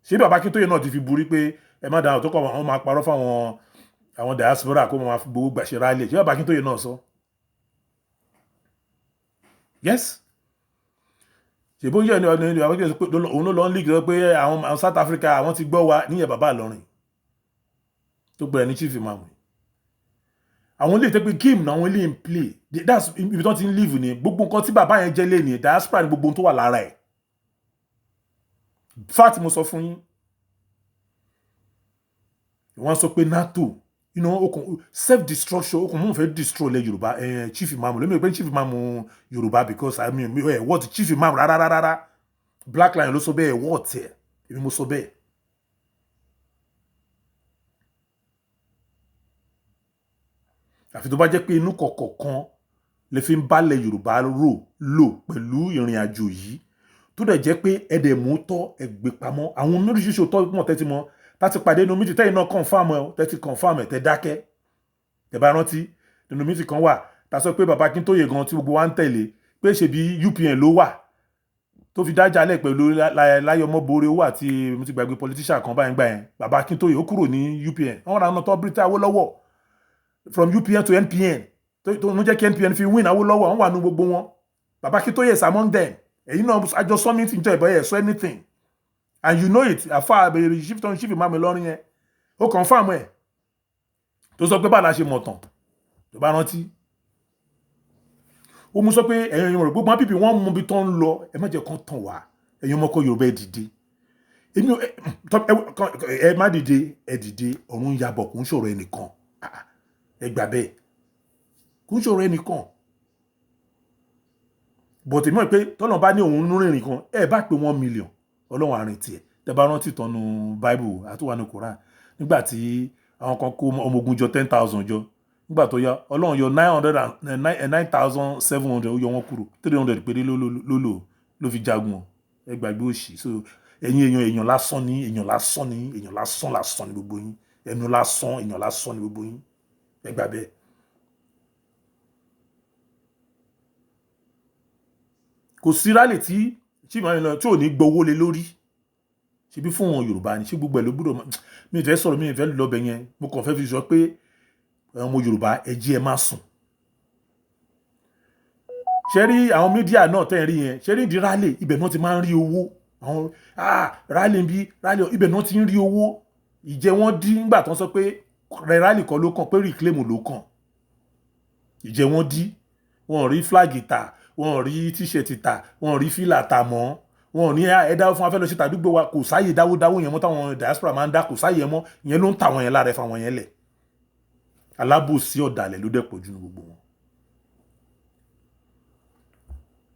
[SPEAKER 1] ṣé Baba Akintoye náà ti fi burí pé ẹ má dáhùn tó kọ̀ wọ́n máa parọ́ fáwọn àwọn diaspora kó máa fi gbowó gbàṣẹ rálẹ̀, ṣé Baba Akintoye náà sọ? Yes. ṣèbó yẹ ni òun ló lọ ń league pé àwọn South Africa àwọn ti gbọ́ wa níyẹn bàbá Ìlọrin tó gbẹ̀rẹ̀ ní chief imam. àwọn ilé ìtẹ́pẹ́ game náà àwọn ilé ń play that's ibi tó ti ń live ni gbogbo nǹkan tí bàbá yẹn jẹ́ lé ní diaspora ni gbogbo ohun tó wà lára ẹ̀ fact mo sọ fún yín wọ́n sọ pé NATO self destruction okùn mú fẹ́ destroy ilẹ̀ Yorùbá chief imam lómi pé chief imam Yorùbá because I mean what chief imam rárá Black Lion ló sọ bẹ́ẹ̀ what ẹ̀ èmi mo sọ bẹ́ẹ̀. àfi tó bá jẹ́ pé inú kọ̀ọ̀kan lè fi ń bálẹ̀ Yorùbá lò pẹ̀lú ìrìn àjò yìí tó dẹ̀ jẹ́ pé ẹ̀dẹ̀ mú tọ́ ẹgbẹ́ pamọ́ àwọn oríṣiríṣi òótọ́ mọ̀ tẹ́tí mọ́ láti pàdé inú mítì tẹ́yìn náà confam ẹ̀ tẹ́tí confam ẹ̀ tẹ́ dákẹ́ tẹ́ bá rántí inú mítì kan wà tá sọ pé bàbá Akíntóyè gan tí gbogbo wa ń tẹ̀lé pé ṣebí UPN ló wà tó fi dájálẹ̀ pẹ̀lú Láyọ̀mọ́bore owó àti mo ti gbàgbé politician kan báyìí gbà yẹn bàbá Akíntóyè ó kúrò ní UPN wọ́n ra ọ̀nà tó Britain Awólọ́wọ̀ from UPN to NPN tó ń jẹ́ kí NPN fi win Awólọ́wọ̀ wọ́n wà nú gbogbo wọn bàbá Akíntóyè is among them èyí náà àjọ summit ń jẹ́ ìbọ̀yẹ̀ so anything and you know it àfa àbẹ̀rẹ̀ chief imam lọ́rin yẹn ó confam ẹ̀ tó sọ pé báà la ṣe mọ̀ tán tó bá rántí ó mú sọ pé ẹ̀yin ọmọ rẹ̀ gbogbo pípì wọ́n mú ibi tó ń lọ ẹ má jẹ́ kán tàn wá ẹ̀yin ọmọ ọkọ Yorùbá ẹ dìde ẹ má dìde ẹ dìde ọ̀run yabọ̀ kò ń ṣòro ẹnìkan ẹ gbà bẹ́ẹ̀ kò ń ṣòro ẹnìkan bọ̀tẹ̀ mọ̀ pé tọ́lọ̀ bá ní òun ń rìnrìn kan ẹ bá pé 1 million Ọlọ́run àárín tiẹ̀ tẹ́ bá rántí tọ́nu Bible àtúwà ní Quran nígbà tí àwọn kan kó ọmọ ogun jọ 10,000 jọ nígbà tó yá Ọlọ́run yọ 9,700 ó yọ wọn kúrò 300 péré ló fi jagun ẹ gbàgbé òṣì so ẹ̀yin èèyàn lásán ní èèyàn lásán ní gbogbo yín ẹnu lásán èèyàn lásán ní gbogbo yín ẹ gbà bẹ́ẹ̀. kò sí rálẹ̀ tí ò ní gbowó lé lórí ṣebí fún wọn Yorùbá ni ṣé gbogbo ẹ̀ ló gbúdọ̀ mi ìfẹ́ sọ̀rọ̀ mi ìfẹ́ lọ́bẹ̀ yẹn mo kàn fẹ́ fi sọ pé ọmọ Yorùbá ẹ jí ẹ má sùn. ṣe rí àwọn mídíà náà tẹ́ ẹ rí yẹn ṣe rí di rálẹ̀ ibẹ̀ náà ti máa ń rí owó àwọn rálẹ̀ bí rálẹ̀ ibẹ̀ náà ti ń rí owó ìjẹ́ wọ́n dí nígbà tó ń sọ pé rálẹ̀ kan ló kàn pé reclaim ló kàn ìjẹ́ wọ́n dí wọ́n rí flag ta wọ́n rí tíṣẹ̀tì ta wọ́n rí fìlà ta mọ́ wọ́n ní ẹ̀dá fún afẹ́ lọ sí tàdúgbò wa kò sáyè dáwó yẹn mọ́ táwọn diaspora máa ń dá kò sáyè mọ́ ìyẹn ló ń ta àwọn yẹn lára ẹ̀fà wọn yẹn lẹ̀ alábòsí ọ̀dàlẹ̀ ló dẹ̀ pọ̀ jù ní gbogbo wọn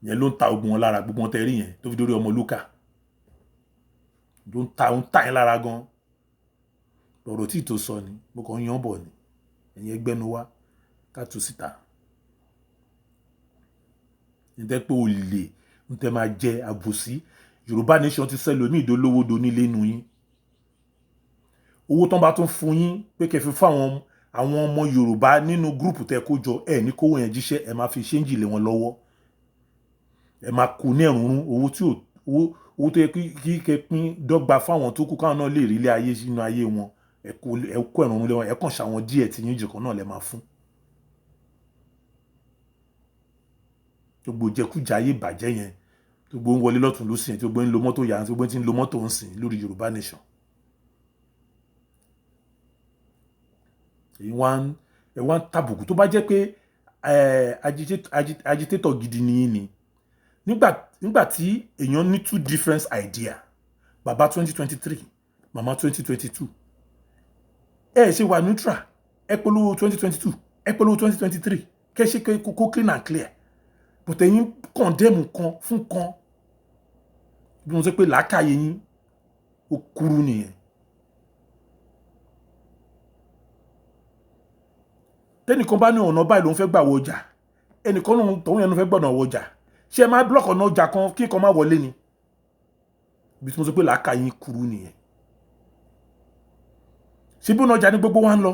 [SPEAKER 1] ìyẹn ló ń ta ogun wọn lára gbogbo wọn tẹ́ rí yẹn tó fi dórí ọmọ lúkà ló ń ta yẹn lára gan ọ̀rọ̀ tí ì tó sọ ni mo kàn ń yan bọ̀ ni ẹ̀yin ẹgbẹ́nu wa ká tú síta nítorí pé olè ń tẹ́ máa jẹ àbòsí Yorùbá nation ti sẹ́lòmí ìdólówó do nílé nu yín owó tán bá tún fún yín pé kẹfì fún àwọn ọmọ Yorùbá nínú gúrùpù tẹ́ kó jọ ẹ ní kówó yẹn jíṣẹ́ ẹ máa fi ṣéǹjì lé wọn lọ́wọ́ ẹ máa kó ní ẹ̀rùnrún owó tó yẹ kí kẹpín dọ́gba fáwọn tó kú káwọn náà lè rí ilé ayé sínú ayé wọn ẹ kó ẹ̀rùnrún lé wọn ẹ kàn ṣàwọn díẹ̀ tí yín jìkan náà lẹ máa fún. gbogbo jẹkújà ayé ìbàjẹ́ yẹn gbogbo ń wọlé lọ́tún lósìn yẹn tí gbogbo ń lo mọ́tò yàrá tí gbogbo ti ń lo mọ́tò ń sìn lórí Yorùbá nation. ẹ wá ń tàbùkù tó bá jẹ́ pé agitator gidi ni nígbà tí èèyàn ní 2 different idea bàbá 2023 màmá 2022 ẹ ṣe wà neutral ẹ polówó 2022 ẹ polówó 2023 kẹ́ ṣe kó clean and clear but ẹ̀yin condemn kan fún kan bí wọ́n sọ pé làákàyè yín ó kúrú nìyẹn. tẹ́nìkan bá ní ọ̀nà báyìí ló ń fẹ́ gbà wọ ọjà ẹnìkan náà tọ̀hún yẹn ló fẹ́ gbọ̀nà wọ ọjà ṣé ẹ máa block ọ̀nà ọjà kan kí nǹkan má wọlé ni bí wọ́n sọ pé làákàyè yín kúrú nìyẹn. ṣé bí ọ̀nà ọjà ní gbogbo wa ń lọ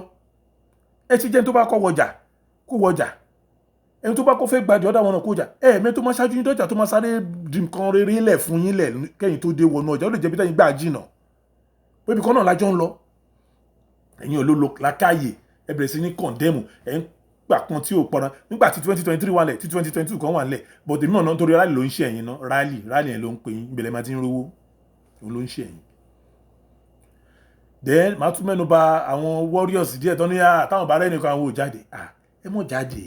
[SPEAKER 1] ẹ ti jẹ́ tó bá kọ́ wọjà kó wọjà ẹni tó bá kó fẹ́ gbàdí ọ̀dà wọn náà kó jà ẹ̀ẹ̀mẹ́ tó máa ṣáájú yín dọ́jà tó máa sáré di nǹkan rere lẹ̀ fún yín lẹ̀ kẹ́yìn tó dé wọnú ọjà ó lè jẹ́ bí tẹ́yìn gbà jìnà pé ibìkan náà lájọ́ ń lọ ẹ̀yin ò ló lo làákàyè ẹ bẹ̀rẹ̀ sí ní kọ̀ndẹ́mù ẹ̀ ń gbà kan tí ò pọnra nígbà tí 2023 wà lẹ̀ tí 2022 kan wà lẹ̀ bọ̀dé náà nítorí rálì ló ń ṣe ẹ̀yin náà rálì yẹn ló ń pè yín ìbẹ̀lẹ̀ máa ti ń rówó òun ló ń ṣe ẹ̀yin. then màá tún mẹ́nu bà àwọn warriors díẹ̀ tó ní táwọn bá rẹ́ nìkan àwọn ò jáde ẹ mọ̀ jáde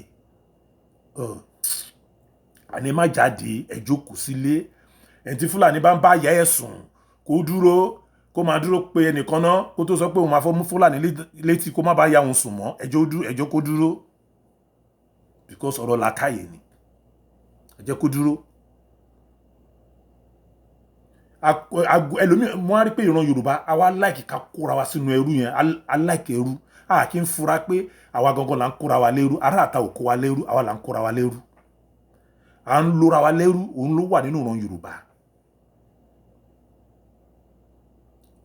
[SPEAKER 1] àní ẹ má jáde ẹ jókòó sílé ẹni tí Fúlàní bá ń bá ìyá ẹ̀ sùn kó dúró kó máa dúró pé ẹnìkan náà kó tó sọ pé òun máa fọ́ mú Fúlàní létí kó má bá ya òun sùn mọ́ ẹjọ́ kó dúró because ọ̀rọ̀ làákàyè ni ẹjẹ́ kó dúró. Ẹlòmíì mo á rí pé ìran Yorùbá àwa láìkì ká kóra wa sínú ẹrú yẹn aláìkì ẹrú a kì í fura pé àwa gangan là ń kóra wa lẹ́rú ará àta ò kó wa lẹ́rú àwa là ń kóra wa lẹ́rú à ń lora wa lẹ́rú òun ló wà nínú ìran Yorùbá.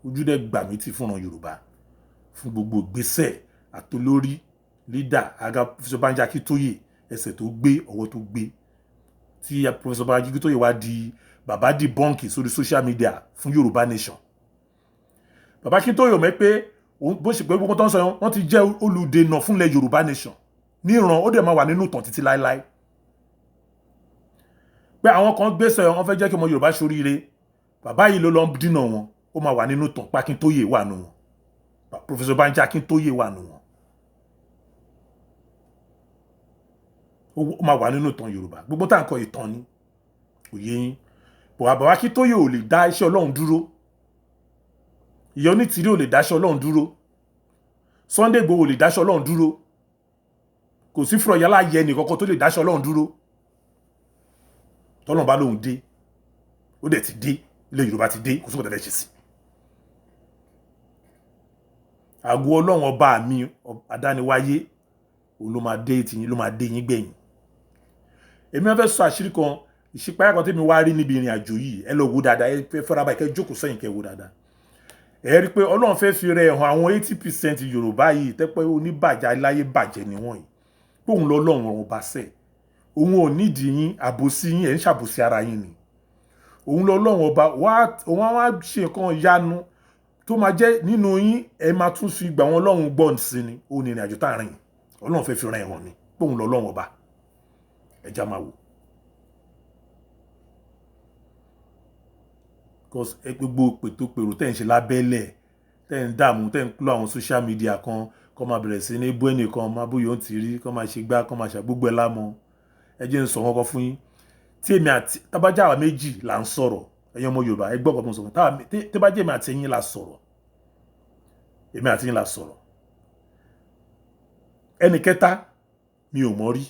[SPEAKER 1] Ojú dẹ̀ gbà mí tì fún ìran Yorùbá fún gbogbo ìgbésẹ̀ àtolórí lídà aga Professor Banji Akintoye ẹsẹ̀ tó gbé ọwọ́ tó gbé tí Professor Banji Akintoye wá di bàbá di bọ́ǹkì sórí social media fún Yorùbá nation. Bàbá Akintoye mọ̀ pé bó ṣe pé gbogbo tó ń sọ wọ́n ti jẹ́ olùdènà fúnlẹ̀ Yorùbá nation ní ìran ó dẹ̀ máa wà nínú ìtàn títí láéláé pé àwọn kan gbèsè wọn fẹ́ jẹ́ kí ọmọ Yorùbá ṣoríire bàbá yìí ló lọ ń dínà wọn ó máa wà nínú ìtàn pé Akintoye wà nù wọn Professor Banji Akintoye wà nù wọn ó máa wà nínú ìtàn Yorùbá gbogbo tá à ń kọ ìtàn ni òye yín bàbá Akintoye ò lè dá iṣẹ́ Ọlọ́run dúró ìyá Onítìrí ò lè dá iṣẹ́ Ọlọ́run dúró Sunday Igboho ò lè dá iṣẹ́ Ọlọ́run dúró kò sí fúrọ̀ yálà yẹ nìkankan tó lè dá iṣẹ́ Ọlọ́run dúró tọ́lọ́run bá lóhun dé ó dẹ̀ ti dé ilẹ̀ Yorùbá ti dé kò sí kò tẹ́lẹ̀ ṣe sí. àgọ́ Ọlọ́run ọba mi adániwáyé òun ló máa dé tiyín ló máa dé yín gbẹ̀yìn. èmi wọ́n fẹ́ sọ àṣírí kan ìṣípayá kan tí mi wá rí níbi ìrìn àjò yìí ẹ lọ wo dáadáa ẹ fẹ́ fọ́ra báyìí kẹ́ jókòó sẹ́yìn kẹ́ wo dáadáa ẹ rí i pé Ọlọ́run fẹ́ fi rẹ̀ hàn àwọn 80% Yorùbá yìí tẹ́pẹ́ oníbàjẹ́ aláyé bàjẹ́ ni wọ́n yìí pé òun lọ́lọ́run ọba sẹ́ẹ̀ òun ò nídìí yín àbòsí yín ẹ̀ ń ṣàbòsí ara yín ni òun lọ́lọ́run ọba òun á wá ṣe nǹkan ìyanu tó máa jẹ́ nínú yín ẹ máa tún fi gbà wọn lọ́run gbọ́ sí ni òun ní ìrìn àjò táàrin Ọlọ́run fẹ́ fi ràn ẹ̀wọ̀n ni pé òun lọ́lọ́run ọba ẹja máa wò. because gbogbo pètòpèrò tẹ́ ń ṣe lábẹ́lẹ̀ tẹ́ ń dààmú tẹ́ ń lọ àwọn social media kan kọ́ máa bẹ̀rẹ̀ sí ní bú ẹnìkan máa bóyá ó ti rí kọ́ máa ṣe gbá kọ́ máa ṣàgbógbó ẹ̀ lámọ́ ẹ jẹ́ ń sọ wọn kọ́ fún yín tí èmi àti tábàjá àwa méjì là ń sọ̀rọ̀ ẹ̀yin ọmọ Yorùbá ẹ gbọ́ ọ̀pọ̀ tó ń sọ̀rọ̀ tábàjá èmi àti yín la sọ̀rọ̀ èmi àti yín la sọ̀rọ̀ ẹnì kẹta mi ò mọ̀ rí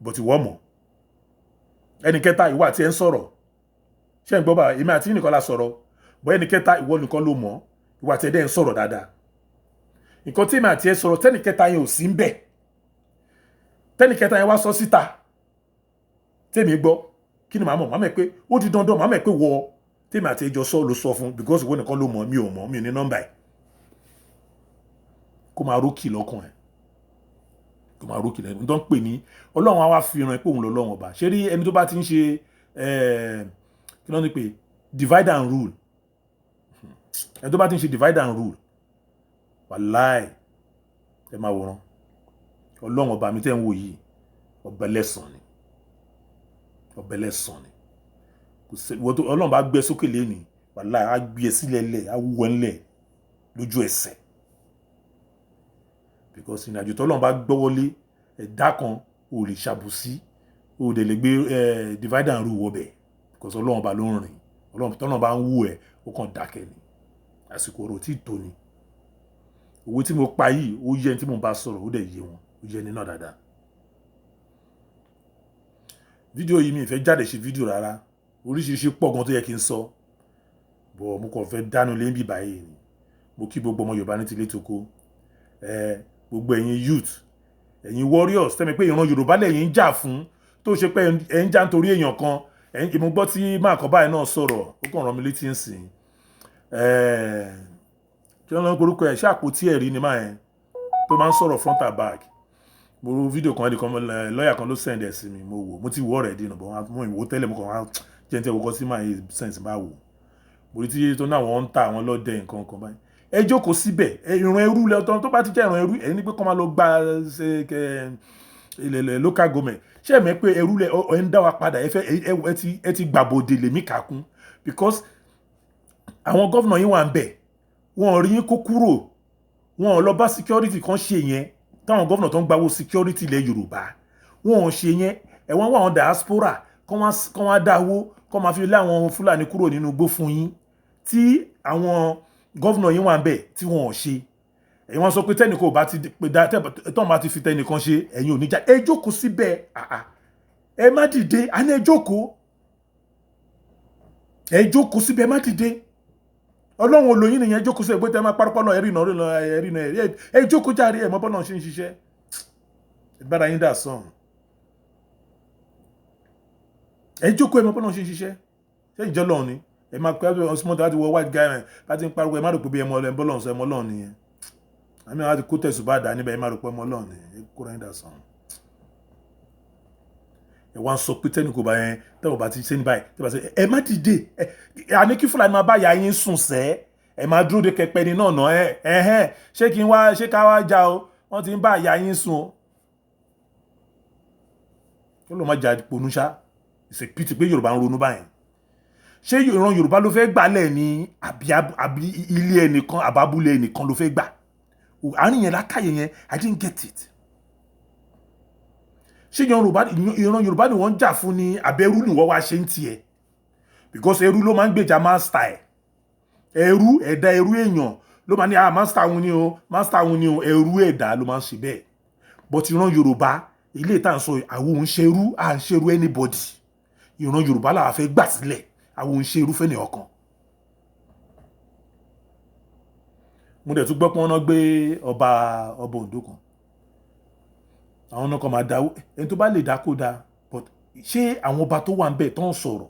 [SPEAKER 1] bọ̀tí wọ́n mọ̀ ẹnì kẹta ìwọ àti ẹ ń sọ̀rọ̀ ṣé ń gbọ́ bá èmi àti yín nìkan la sọ̀rọ̀ bọ́ ẹnì kẹta ìwọ nìkan ló mọ̀ ìwọ àti ẹ̀dẹ́ ń sọ̀rọ̀ dáadáa nǹkan tí èmi àti ẹ sọ̀rọ̀ tẹ́nì kẹta yẹn ò sí ń bẹ̀ tẹ́nì kẹta yẹn wá sọ síta tèmi gbọ́ kí ni màá mọ̀ màá mọ̀ pé ó di dandan màá mọ̀ pé wọ tèmi àti ẹjọ́ sọ ló sọ fún because ìwọ nìkan ló mọ̀ mi ò mọ̀ mi ò ní nọ́mbà ẹ̀ kó máa rókì lọ́kàn ẹ̀ kó máa rókì lẹ́nu tó ń pè ní Ọlọ́run á wá fi hàn pé òun lọ́lọ́run ọba ṣé rí ẹni tó bá ti ń ṣe kí ló ń pè divide and rule ẹni tó bá ti ń ṣe divide and rule wàláì ẹ máa wòran Ọlọ́run ọba mi tẹ́ ń wò yìí ọbẹ̀ lẹ́sàn ni ọbẹ̀ lẹ́sàn ni Ọlọ́run bá gbé sókè lẹ́ni wàláì á gbé ẹ sílẹ̀ lẹ̀ á wú ẹ ńlẹ̀ lójú ẹsẹ̀ because ìrìnàjò tó Ọlọ́run bá gbọ́wọ́lé ẹ̀dá kan ò lè ṣàbùsí ò dẹ̀ lè gbé divide and rule wọbẹ̀ because Ọlọ́run bá ló ń rìn Ọlọ́run tọ́nà bá ń wú ẹ ó kàn dákẹ́ ni àsìkò ọ̀rọ̀ tí tó ni owó tí mo pa yìí ó yẹ tí mo bá sọ̀rọ̀ ó dẹ̀ yé wọn ó yẹ ní náà dáadáa. fídíò yìí mi ìfẹ́ jáde ṣe fídíò rárá oríṣiríṣi pọ̀ gan tó yẹ kí n sọ bọ̀ mo kàn fẹ́ dánú lé ń bì báyìí ni mo kí gbogbo ọmọ Yorùbá ní tilé toko gbogbo ẹ̀yin youth ẹ̀yin warriors tẹ́mi pé ìran Yorùbá lẹ́yìn ń jà fún tó ṣe pé ẹ̀ ń jà nítorí èèyàn kan mo gbọ́ tí máa kọ́ báyìí náà sọ̀rọ̀ ó kàn rán mi létí ń sìn kí wọ́n lọ korúkọ ẹ̀ ṣé àpótí ẹ̀rí ni máa yẹn tó máa ń sọ̀rọ̀ front and back mo ro fídíò kan ẹnìkan lọ́ọ̀yà kan ló send ẹ̀ sí mi mo wò mo ti wọ́ rẹ̀ dínà bọ́ mo ìwò tẹ́lẹ̀ mo kàn wá jẹ́ ní tẹ́ wọ́kọ́ sí máa yẹ sense bá wò mo rí tí tó náà wọ́n ń ta àwọn lọ́dẹ nǹkan kan báyìí ẹ jókòó síbẹ̀ ìran ẹrú lẹ́tọ́ tó bá ti jẹ́ ìran ẹrú ẹni pé kọ́ máa lọ gba local government ṣé ẹ̀mẹ́ pé ẹrú lẹ ẹ ń dá wa padà ẹ ti gbàbọ̀dè lèmi kàkún because àwọn gọ́vnà yín wà ń bẹ̀ wọn ò rí yín kó kúrò wọn ò lọ bá security kan ṣe yẹn táwọn gọ́vnà tó ń gbawó security ilẹ̀ Yorùbá wọn ò ṣe yẹn ẹ̀ wọ́n wá àwọn diaspora kán wá dá owó kán máa fi lé àwọn Fúlàní kúrò nínú igbó fún yín tí àwọn gọ́vnà yín wà ń bẹ̀ tí wọn ò ṣe ẹ̀yin wọ́n sọ pé tẹ́nìkan ò bá ti pè dá tọ́n bá ti fi tẹ́nìkan ṣe ẹ̀yin ò ní já ẹ jókòó síbẹ̀ ẹ má dìde àní ẹ jókòó síbẹ̀ ẹ má dìde Ọlọ́run olóyin nìyẹn jókòó síbẹ̀ pé tẹ́ máa parọ́pọ́ náà ẹ̀rí náà ẹ jókòó járe ẹ̀ mọ́ bọ́lá ṣe ń ṣiṣẹ́ ìbára yín dà sàn ẹ jókòó ẹ̀ mọ́ bọ́lá ṣe ń ṣiṣẹ́ ṣé ìjọ lọ́run ni ẹ máa pẹ́ ọsùnmọ́tò láti wọ white guy láti ń pariwo ẹ má rò pé bí ẹmọ bọ́lá sọ ẹmọ lọ́run nìyẹn àmì àwọn àti kó tẹ̀sùn bá dà níbẹ̀ ẹ má rò pé ẹmọ lọ́run nìyẹn kóra yín dà sàn ẹ wá ń sọ pé tẹ́nì kò bá yẹn tẹ́wọ̀ bá ti ṣe ní báyìí tẹ́wọ̀ bá ṣe ẹ má dìde àní kí Fúlàní máa bá ya yín sùn sẹ́ ẹ máa dúró de kẹpẹ ní náà náà ṣé ká wá já o wọ́n ti ń bá ya yín sùn o kí ló máa jà ponú ṣá ìṣèpìtì pé Yorùbá ń ronú báyìí ṣé ìran Yorùbá ló fẹ́ gbálẹ̀ ní àbí ilé ẹnìkan àbábúlé ẹnìkan ló fẹ́ gbà àárín yẹn lákàyè yẹn I didn't get it ṣé ìran Yorùbá ni wọ́n ń jà fún ní abẹ́rú ni wọ́n wá ṣe ń tiẹ̀ because ẹrú ló máa ń gbèjà master ẹrú ẹ̀dá ẹrú èèyàn ló máa ní master òun ni o ẹrú ẹ̀dá ló máa ń ṣe bẹ́ẹ̀ but ìran Yorùbá ilé ìta ń sọ àwọn òun ṣerú à ń ṣerú anybody ìran Yorùbá làwọn fẹ́ gbà sílẹ̀ àwọn òun ṣerú fẹ́ni ọkàn mo dẹ̀ tún gbọ́ pé wọ́n náà gbé ọba Oǹdó kan àwọn náà kan máa dáwó ẹni tó bá lè dá kó dáa but ṣé àwọn ọba tó wà ń bẹ̀ tó ń sọ̀rọ̀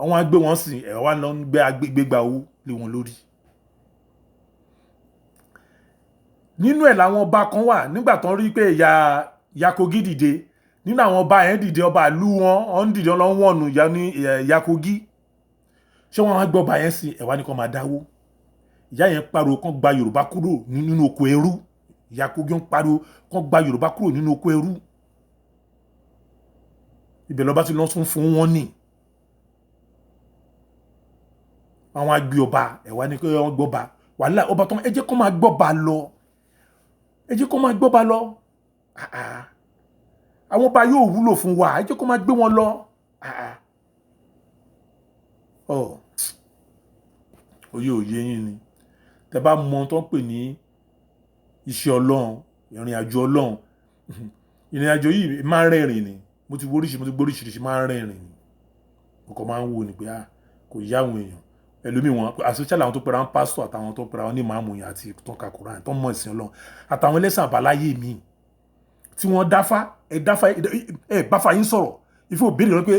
[SPEAKER 1] àwọn agbé wọn sì ẹ̀rọ wa lọ ń gbé agbégbégbá owó lé wọn lórí nínú ẹ̀ làwọn ọba kan wà nígbà tó ń rí pé ìyá Kogi dìde nínú àwọn ọba yẹn dìde ọba ìlú wọn ń dìde lọ ń wọ̀nù ìyá Kogi ṣé wọn á gbọ́ ọba yẹn sí ẹ̀wá ní kan máa dáwó ìyá yẹn pariwo kan gba Yorùbá kúrò nínú oko ẹrú ìyá Kogi ń pariwo kan gba Yorùbá kúrò nínú oko ẹrú ibẹ̀ lọ́ba ti lọ sún fún wọn ní àwọn agbé ọba ẹ̀wá ní kí wọ́n gbọ́ba wàhálà ọba tó ẹ jẹ́ kó máa gbọ́ba lọ àwọn ọba yóò wúlò fún wa ẹ jẹ́ kó máa gbé wọn lọ òye yín ni tẹ bá mọ tó ń pè ní iṣẹ́ Ọlọ́run ìrìn àjò Ọlọ́run ìrìn àjò yìí máa ń rẹ́rìn ni mo ti gbóríṣiríṣi máa ń rẹ́rìn ni mo kàn máa ń wò ní pé kò yá àwọn èèyàn ẹlòmíì wọn àṣìṣàlẹ̀ àwọn tó pera wọn pásítọ̀ àtàwọn tó pera wọn ní màmú yẹn àti tó ń ka Kùránì tó ń mọ̀ ìsìn Ọlọ́run àtàwọn ẹlẹ́sìn àbáláyé mi tí wọ́n dáfá báfa yín sọ̀rọ̀ ìfẹ́ òbéèrè rẹ pé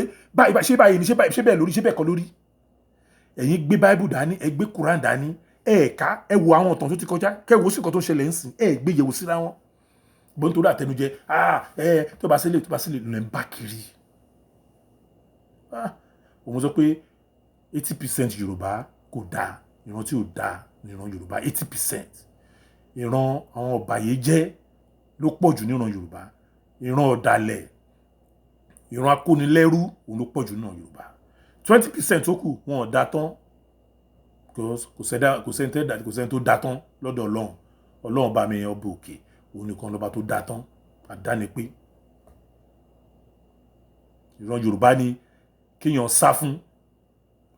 [SPEAKER 1] ṣé báyìí ni ṣé bẹ́ẹ̀ lórí ṣé bẹ́ẹ̀ kọ́ lórí ẹ̀yin gbé báíbù dání ẹ gbé Kùránì dání ẹ̀ẹ̀ka ẹ wo àwọn ọ̀tàn tó ti kọjá kẹwò sí nǹkan tó ṣẹlẹ̀ ń sìn gbé yẹ̀wò síra wọn bó ń torí àtẹnujẹ tó bá sílẹ̀ ló ń bá kiri òun sọ pé 80% Yorùbá kò dáa ìran tí ò dáa ní ìran Yorùbá 80% ìran àwọn ọ̀bàyéjẹ́ ló pọ̀ jù ní ìran Yorùbá ìran ọ̀dàlẹ̀ ìran akónilẹ́rú òun ló pọ̀ jù ní ìran Yorùbá 20% tó kù wọn ò dá tán kò sẹ́ni tó dá tán lọ́dọ̀ Ọlọ́run bá mi ọba òkè òun nìkan lọ́ba tó dá tán àdáni pé ìran Yorùbá ni kéèyàn sá fún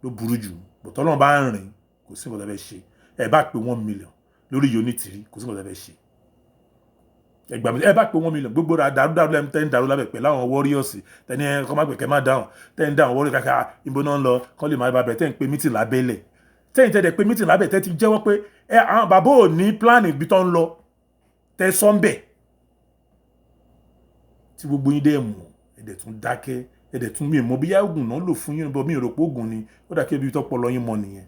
[SPEAKER 1] ló burú jù bọ̀tọ́ Ọlọ́run bá ń rìn kò sí nǹkan tó fẹ́ ṣe ẹ bá pé 1 million lórí unitary kò sí nǹkan tó fẹ́ ṣe ẹ bá pé 1 million gbogbo dàrúdàrú lẹ́nu tẹ́ ń dàrú lábẹ́ pẹ̀lú àwọn warriors tẹ́ni ẹ kọ́ má pẹ̀kẹ́ má dáhùn tẹ́ ń dáhùn warriors kàkà ìbò náà ń lọ kọ́ lè má bá bẹ̀rẹ̀ tẹ́ ń pe meeting lábẹ́lẹ̀ tẹ́yìn tẹ́lẹ̀ pé meeting lábẹ́ tẹ́ ti jẹ́wọ́ pé àwọn bàbá ò ní plan ibi tó ń lọ tẹ́ sọ́ńbẹ̀ tí gbogbo yín dẹ́ mọ̀ ẹ̀dẹ̀ tún dákẹ́ ẹ̀dẹ̀ tún mi mọ̀ bíyá oògùn náà lò fún yín bọ́ mi rò pé oògùn ni ó dà kí ebi tó pọ̀ lọ́yìn mọ́ nìyẹn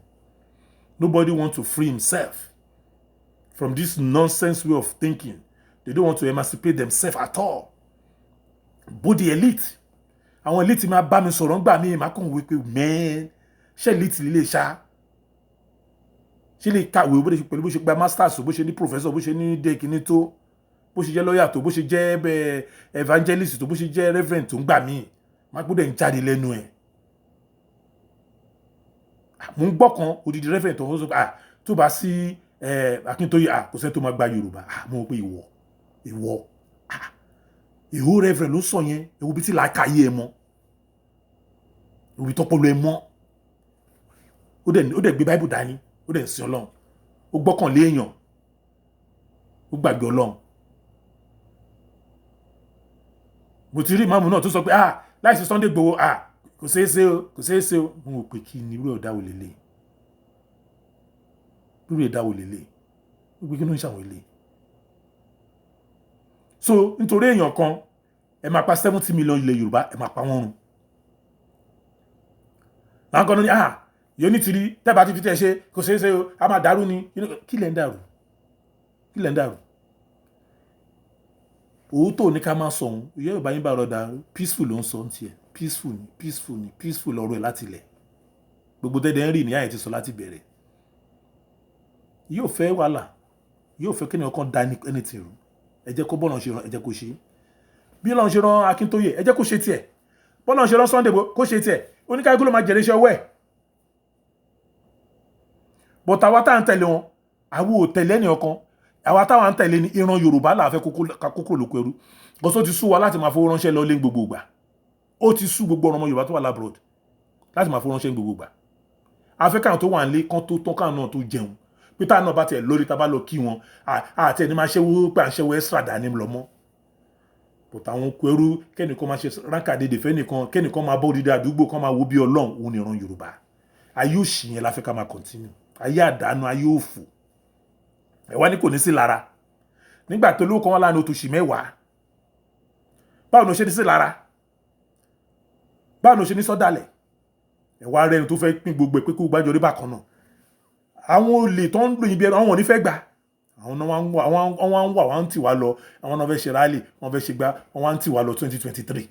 [SPEAKER 1] nobody want to free himself from this nonsense way of thinking they don't want to emancipate themselves at all both the elite àwọn elite máa bá mi sọ̀rọ̀ ńgbà mi máa kàn wí pé mẹ́ẹ̀ẹ́ ṣé elite lè ṣá ṣe lè kàwé pẹ̀lú bó ṣe gba masters bó ṣe ní professor bó ṣe ní dẹ́kìní tó bó ṣe jẹ́ lọ́yà tó bó ṣe jẹ́ evangelist tó bó ṣe jẹ́ reverend tó ń gbà míì má gbọ́dọ̀ ń jáde lẹ́nu ẹ̀ mo ń gbọ́ kan odidi reverend tó ń sọ tó bá sí Akíntóyè kò sẹ́ni tó máa gba Yorùbá mo rò pé ìwọ ìhó reverend ló sọ yẹn, ewu bí tí làákàyè ẹ mọ́, ewu bí tọ́pọ̀lọ ẹ mọ́. Ó dẹ̀ gbé Bible dání, ó dẹ̀ ń sin Ọlọ́run, ó gbọ́kànlé èèyàn, ó gbàgbé Ọlọ́run. Mo ti rí ìmáàmù náà tó sọ pé láìsí Sunday Igboho kò ṣeé ṣe o. Mo rò pé kí ni irú ọ̀dà wò lélẹ̀, irú ẹ̀dá wò lélẹ̀, gbogbo kí ló ń ṣàwọn ilé. So nítorí èèyàn kan ẹ máa pa 70 million ilẹ̀ Yorùbá, ẹ máa pa wọ́n run. Láwọn kan ní yóò ní tìrí tẹ́bà ti fi tẹ́ ṣe kò ṣeé ṣe o, a máa dàrú ni. Kí lẹ̀ ń dàrú? Kí lẹ̀ ń dàrú? Òótọ́ ní ká máa sọ òun, ìyá Yorùbá yín bá ọ̀rọ̀ dàrú, peaceful ló ń sọ tiẹ̀, peaceful ọ̀rọ̀ ẹ̀ láti ilẹ̀. Gbogbo tẹ́dẹ̀ ń rí ní àyè ti sọ láti bẹ̀rẹ̀. Yóò fẹ́ wàhálà, yóò fẹ́ kí ni ọkàn dá ẹni tì rú. Ẹ jẹ́ kó bọ́lọ̀ ṣe rán, ẹ jẹ́ kó ṣe. Bí Ọlọ́run ṣe rán Akíntóyè, ẹ jẹ́ kó ṣe tiẹ̀. Bọ́lọ̀ ṣe rán Sunday Igboho, kó ṣe tiẹ̀. Oníkálukú ló máa jẹ̀rẹ̀ iṣẹ́ ọwọ́ ẹ̀. But àwa tá à ń tẹ̀lé wọn, àwa ò tẹ̀lé ẹni ọkàn. Àwa táwa ń tẹ̀lé ní ìran Yorùbá là fẹ́ kókó lóko ẹrú. Gọ́sọ́ ti sú wa láti máa fowó ránṣẹ́ lọ lé gbogbo ìgbà. Ó ti sú gbogbo ọmọ Yorùbá tó wà labroad láti máa fowó ránṣẹ́ gbogbo ìgbà. Afẹ́kàn tó wà nílé kan tó tán káwọn náà tó jẹun. Pété náà bá tiẹ̀ lórí tá bá lọ kí wọn, àti ẹni máa ṣẹ́wó pé à ń ṣẹ́wó extra dání lọ mọ́. But àwọn oko ẹrú kẹ́nìkan máa ṣe ránkà dédè fẹ́nìkan, kẹ́nìkan máa bọ́ dídá àdúgbò kan máa wo bí Ọlọ́run, òun ni ìran Yorùbá. Ayé òṣì yẹn la fẹ́ ká máa continue. Ayé àdánù, ayé òfò. Ẹ wá ní kò ní sí lára. Nígbà tó lówó kan wá láàrin oṣù mẹ́wàá. Báwo ni ó ṣe ní sí lára? Báwo ni ó ṣe ní sọ́dálẹ̀? Ẹ wá rẹ́ni tó fẹ́ pín gbogbo pé kó gbájọ rí bákan náà. Àwọn olè tó ń lò yín bí ẹran, àwọn ò ní fẹ́ gbà. Àwọn náà wọ́n ń wà, wọ́n ń tì wá lọ. Àwọn náà fẹ́ ṣe rálì, wọ́n fẹ́ ṣe gbá, wọ́n wá ń tì wá lọ 2023.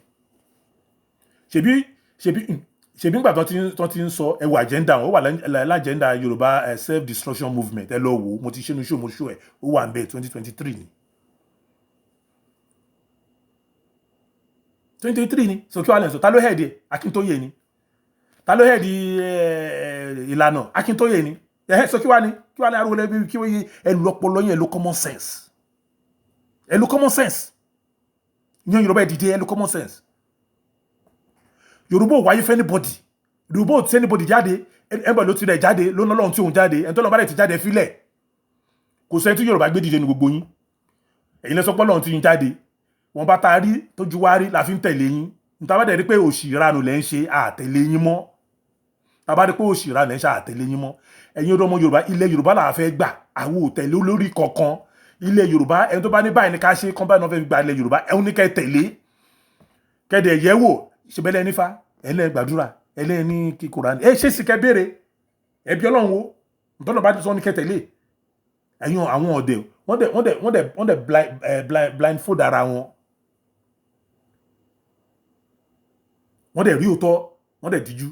[SPEAKER 1] Ṣebí nígbà tó ti ń sọ ẹwà agenda wọn, ó wà lágenda Yorùbá self destruction movement. Ẹ lọ wò, mo ti ṣe nu show mo show ẹ̀, ó wà ń bẹ̀ 2023 ni. 2023 ni. So kí wàá lè sọ, ta ló head Akíntóyè ni? Ta ló head ìlànà Akíntóyè ni? So kí wàá ní arúgbó lẹ́bí kí wọ́n yí ẹlú ọpọlọ yẹn, ẹlú common sense. Ẹlú common sense. Yan Yorùbá ẹ dìde, ẹlú common sense. Yorùbá ò wáyé fẹ́ anybody. Yorùbá ò tí anybody jáde, ẹnbọ̀ ló ti rẹ̀ jáde, ló ná lọ́run tí òun jáde, ẹni tó lọ́n bá rẹ̀ ti jáde fílẹ̀. Kò sẹ́ni tí Yorùbá gbé dìde ní gbogbo yín. Ẹ̀yin lẹ́sọ́ pọ́ lọ́run tí yín jáde. Wọ́n bá ta rí tójú wá rí la fi ń tẹ̀lé yín. Níta bá dẹ̀ rí pé òṣì ìranù lẹ́ ń ṣe àtẹ̀lé yín mọ́. Ta bá rí pé òṣì ìranù lẹ́ ń ṣe àtẹ̀lé yín mọ́. Ẹ̀yin ọmọ Yorùbá, ilẹ̀ Yorùbá là fẹ́ gbà. Àwọn ò tẹ̀lé olórí kankan. Ilẹ̀ Yorùbá, ẹni tó bá ní báyìí ní ká ṣe, kán báyìí náà fẹ́ gba ilẹ̀ Yorùbá, ẹ̀hún ní kẹ́ tẹ̀lé. Kẹ́dẹ̀ yẹ̀wò, ṣebẹ́lẹ́ nífà, ẹlẹ́ gbàdúrà, ẹlẹ́ ní kí Kùránì. Ṣé sì kẹ́ béèrè? Ẹbí Ọlọ́run wo? Ntọ́nà bá ti sọ ní kẹ́ tẹ̀lé. Ẹ̀yin àwọn ọ̀dẹ̀, wọ́n dẹ̀ blindfold ara wọn. Wọ́n dẹ̀ rí òótọ́, wọ́n dẹ̀ díjú.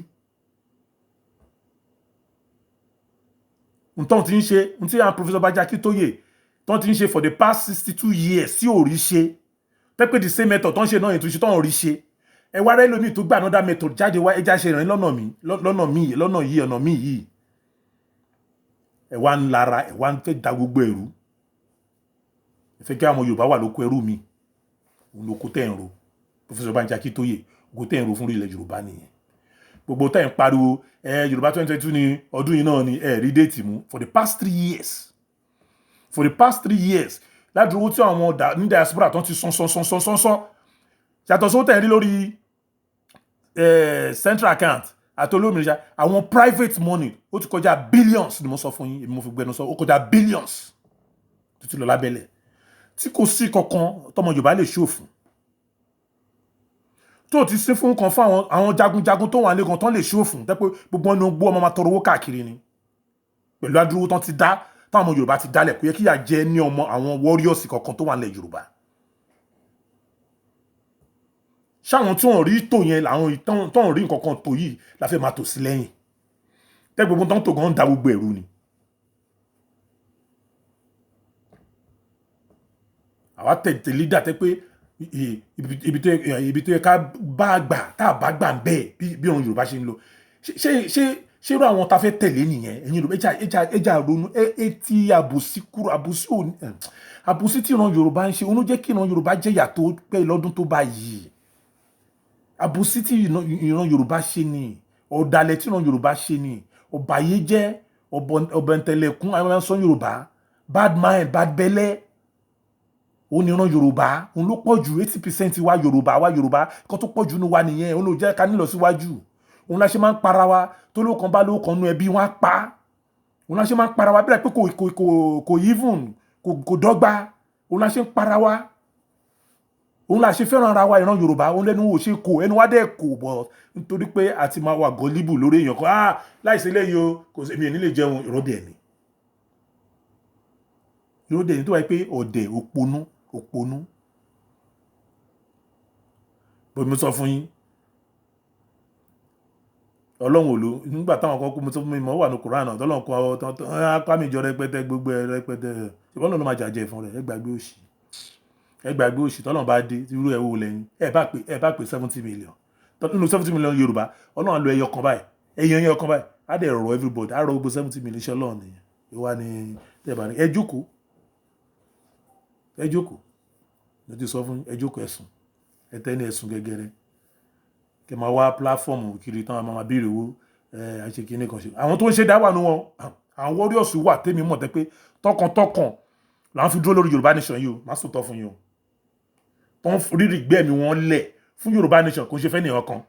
[SPEAKER 1] Ntọ́n ti ń ṣe, ntí àwọn Professor Banji Akíntóyè, tọ́n ti ń ṣe for the past 62 years tí ò rí ṣe. Tẹ́pẹ́ the same method tọ́n ṣe náà ètò ìṣe tọ́n rí ṣe. Ẹ wá rẹ́ lómi tó gbà another method jáde wá, ẹja ṣe ìrìn lọ́nà yìí. Ẹ wá ń lara, ẹ wá ń fẹ́ da gbogbo ẹ̀rú. Ẹ fẹ́ kí àwọn Yorùbá wà lóko ẹrú mi. Òun lóko tẹ́ ń ro. Professor Banji Akíntóyè, ògo tẹ́ ń ro fún ilẹ̀ Yorùbá nìyẹn. Gbogbo tẹ́ ń pariwo, Yorùbá 2022 ni ọdún yìí náà ni rí déètì mú. For the past 3 years. Ládùúgbò tí àwọn ní diaspora tó ti sán. Yàtọ̀ sówó tẹ̀ ń rí lórí central account àti olómìnira, àwọn private money ó ti kọjá billions ni mo sọ fún yín, èmi mo fi gbẹnu sọ, ó kọjá billions títí lọ lábẹ́lẹ̀ tí kò sí kankan tọmọ Yorùbá lè ṣòfò tó ti sí fún kan fún àwọn jagunjagun tó wà lẹ́gàn tán lè ṣòfò tẹ́pẹ́ gbogbo ọ̀nà gbọ́ ọmọ máa tọrọ owó káàkiri ni pẹ̀lú adúrú tán ti dá táwọn ọmọ Yorùbá ti dálẹ̀ kò yẹ kí yà jẹ́ ní ọmọ àwọn warriors kankan tó wà lẹ̀ Yorùbá. Ṣáwọn tí wọ́n rí tò yẹn làwọn tó ń rí nǹkan kan tó yìí la fẹ́ máa tò sí lẹ́yìn tẹ́ gbogbo tán tó gan ń da gbogbo ẹ̀rú ni. àwa tẹ̀tẹ̀ lídà tẹ́ pé ibi tó yẹ ká bá gbà tá a bá gbà ń bẹ́ẹ̀ bí ọ̀run Yorùbá ṣe ń lọ ṣé irú àwọn tá fẹ́ tẹ̀lé nìyẹn ẹ̀yin ẹja ronú ti àbòsí kúrò àbòsí tí ìran Yorùbá ń ṣe òun ló jẹ́ kí ìran Yorùbá jẹ̀yà tó pẹ́ lọ́dún tó báyìí àbòsí tí ìran Yorùbá ṣe ni ọ̀dàlẹ̀ tí ìran Yorùbá ṣe ni ọ̀bàyéjẹ́ ọ̀bẹ̀ntẹ̀lẹ̀kún àwọn sọ Yorùbá bad mind bad belle òun ni ìran Yorùbá òun ló pọ̀ jù 80% wa Yorùbá kan tó pọ̀ jù ní wa nìyẹn òun ló jẹ́ ká nílọ síwájú òun la ṣe máa ń para wa tó lókan bá lókan nu ẹbí wọn á pa òun la ṣe máa ń para wa bí i pé kò even kò dọ́gba òun la ṣe ń para wa òun la ṣe fẹ́ràn ara wa ìran Yorùbá òun lẹ́nu wò ṣe kò ẹnu wá dẹ̀ kò bọ̀ nítorí pé a ti máa wà gọ́líbù lórí èèyàn kan láìsí eléyìí o kò sí èmi ò ní lè jẹun ìrọ́dẹ̀ ni tó wáyé pé ọ̀dẹ̀ òponú bó mi sọ fún yín ọlọ́run ò ló nígbà táwọn kan kú mo tó fún mi mọ́ wà ní Kùránì náà tọ́lọ́run kan ká mi jọ rẹpẹtẹ gbogbo ẹ rẹpẹtẹ ìbọn náà ló máa jàjẹ fún rẹ ẹ gbàgbé òṣì tọ́lọ́run bá dé irú ẹ̀ wò lẹ́yìn ẹ bá pè 70 million nínú 70 million Yorùbá ọlọ́run lo ẹyọ kan báyìí ẹyọ kan báyìí á dẹ̀ rọ everybody á rọ gbogbo 70 million iṣẹ́ ọlọ́run nìyẹn ìwà ni tẹ́ẹ̀bà ní ẹ jókòó ló ti sọ fún ẹ jókòó ẹ̀sùn ẹ tẹ́ ní ẹ̀sùn gẹ́gẹ́rẹ́ kẹ máa wá pláfọ́ọ̀mù kiri tán máa béèrè owó àṣekínní kan ṣe àwọn tó ń ṣe dáwà nù wọn àwọn warriors wà tèmi mọ̀ tẹ́ pé tọkàntọkàn là ń fi dúró lórí Yorùbá nation yìí o má sòtọ́ fún yín o tó ń rírì gbẹ̀mí wọn lẹ̀ fún Yorùbá nation kò ṣe fẹ́ nìyẹn kan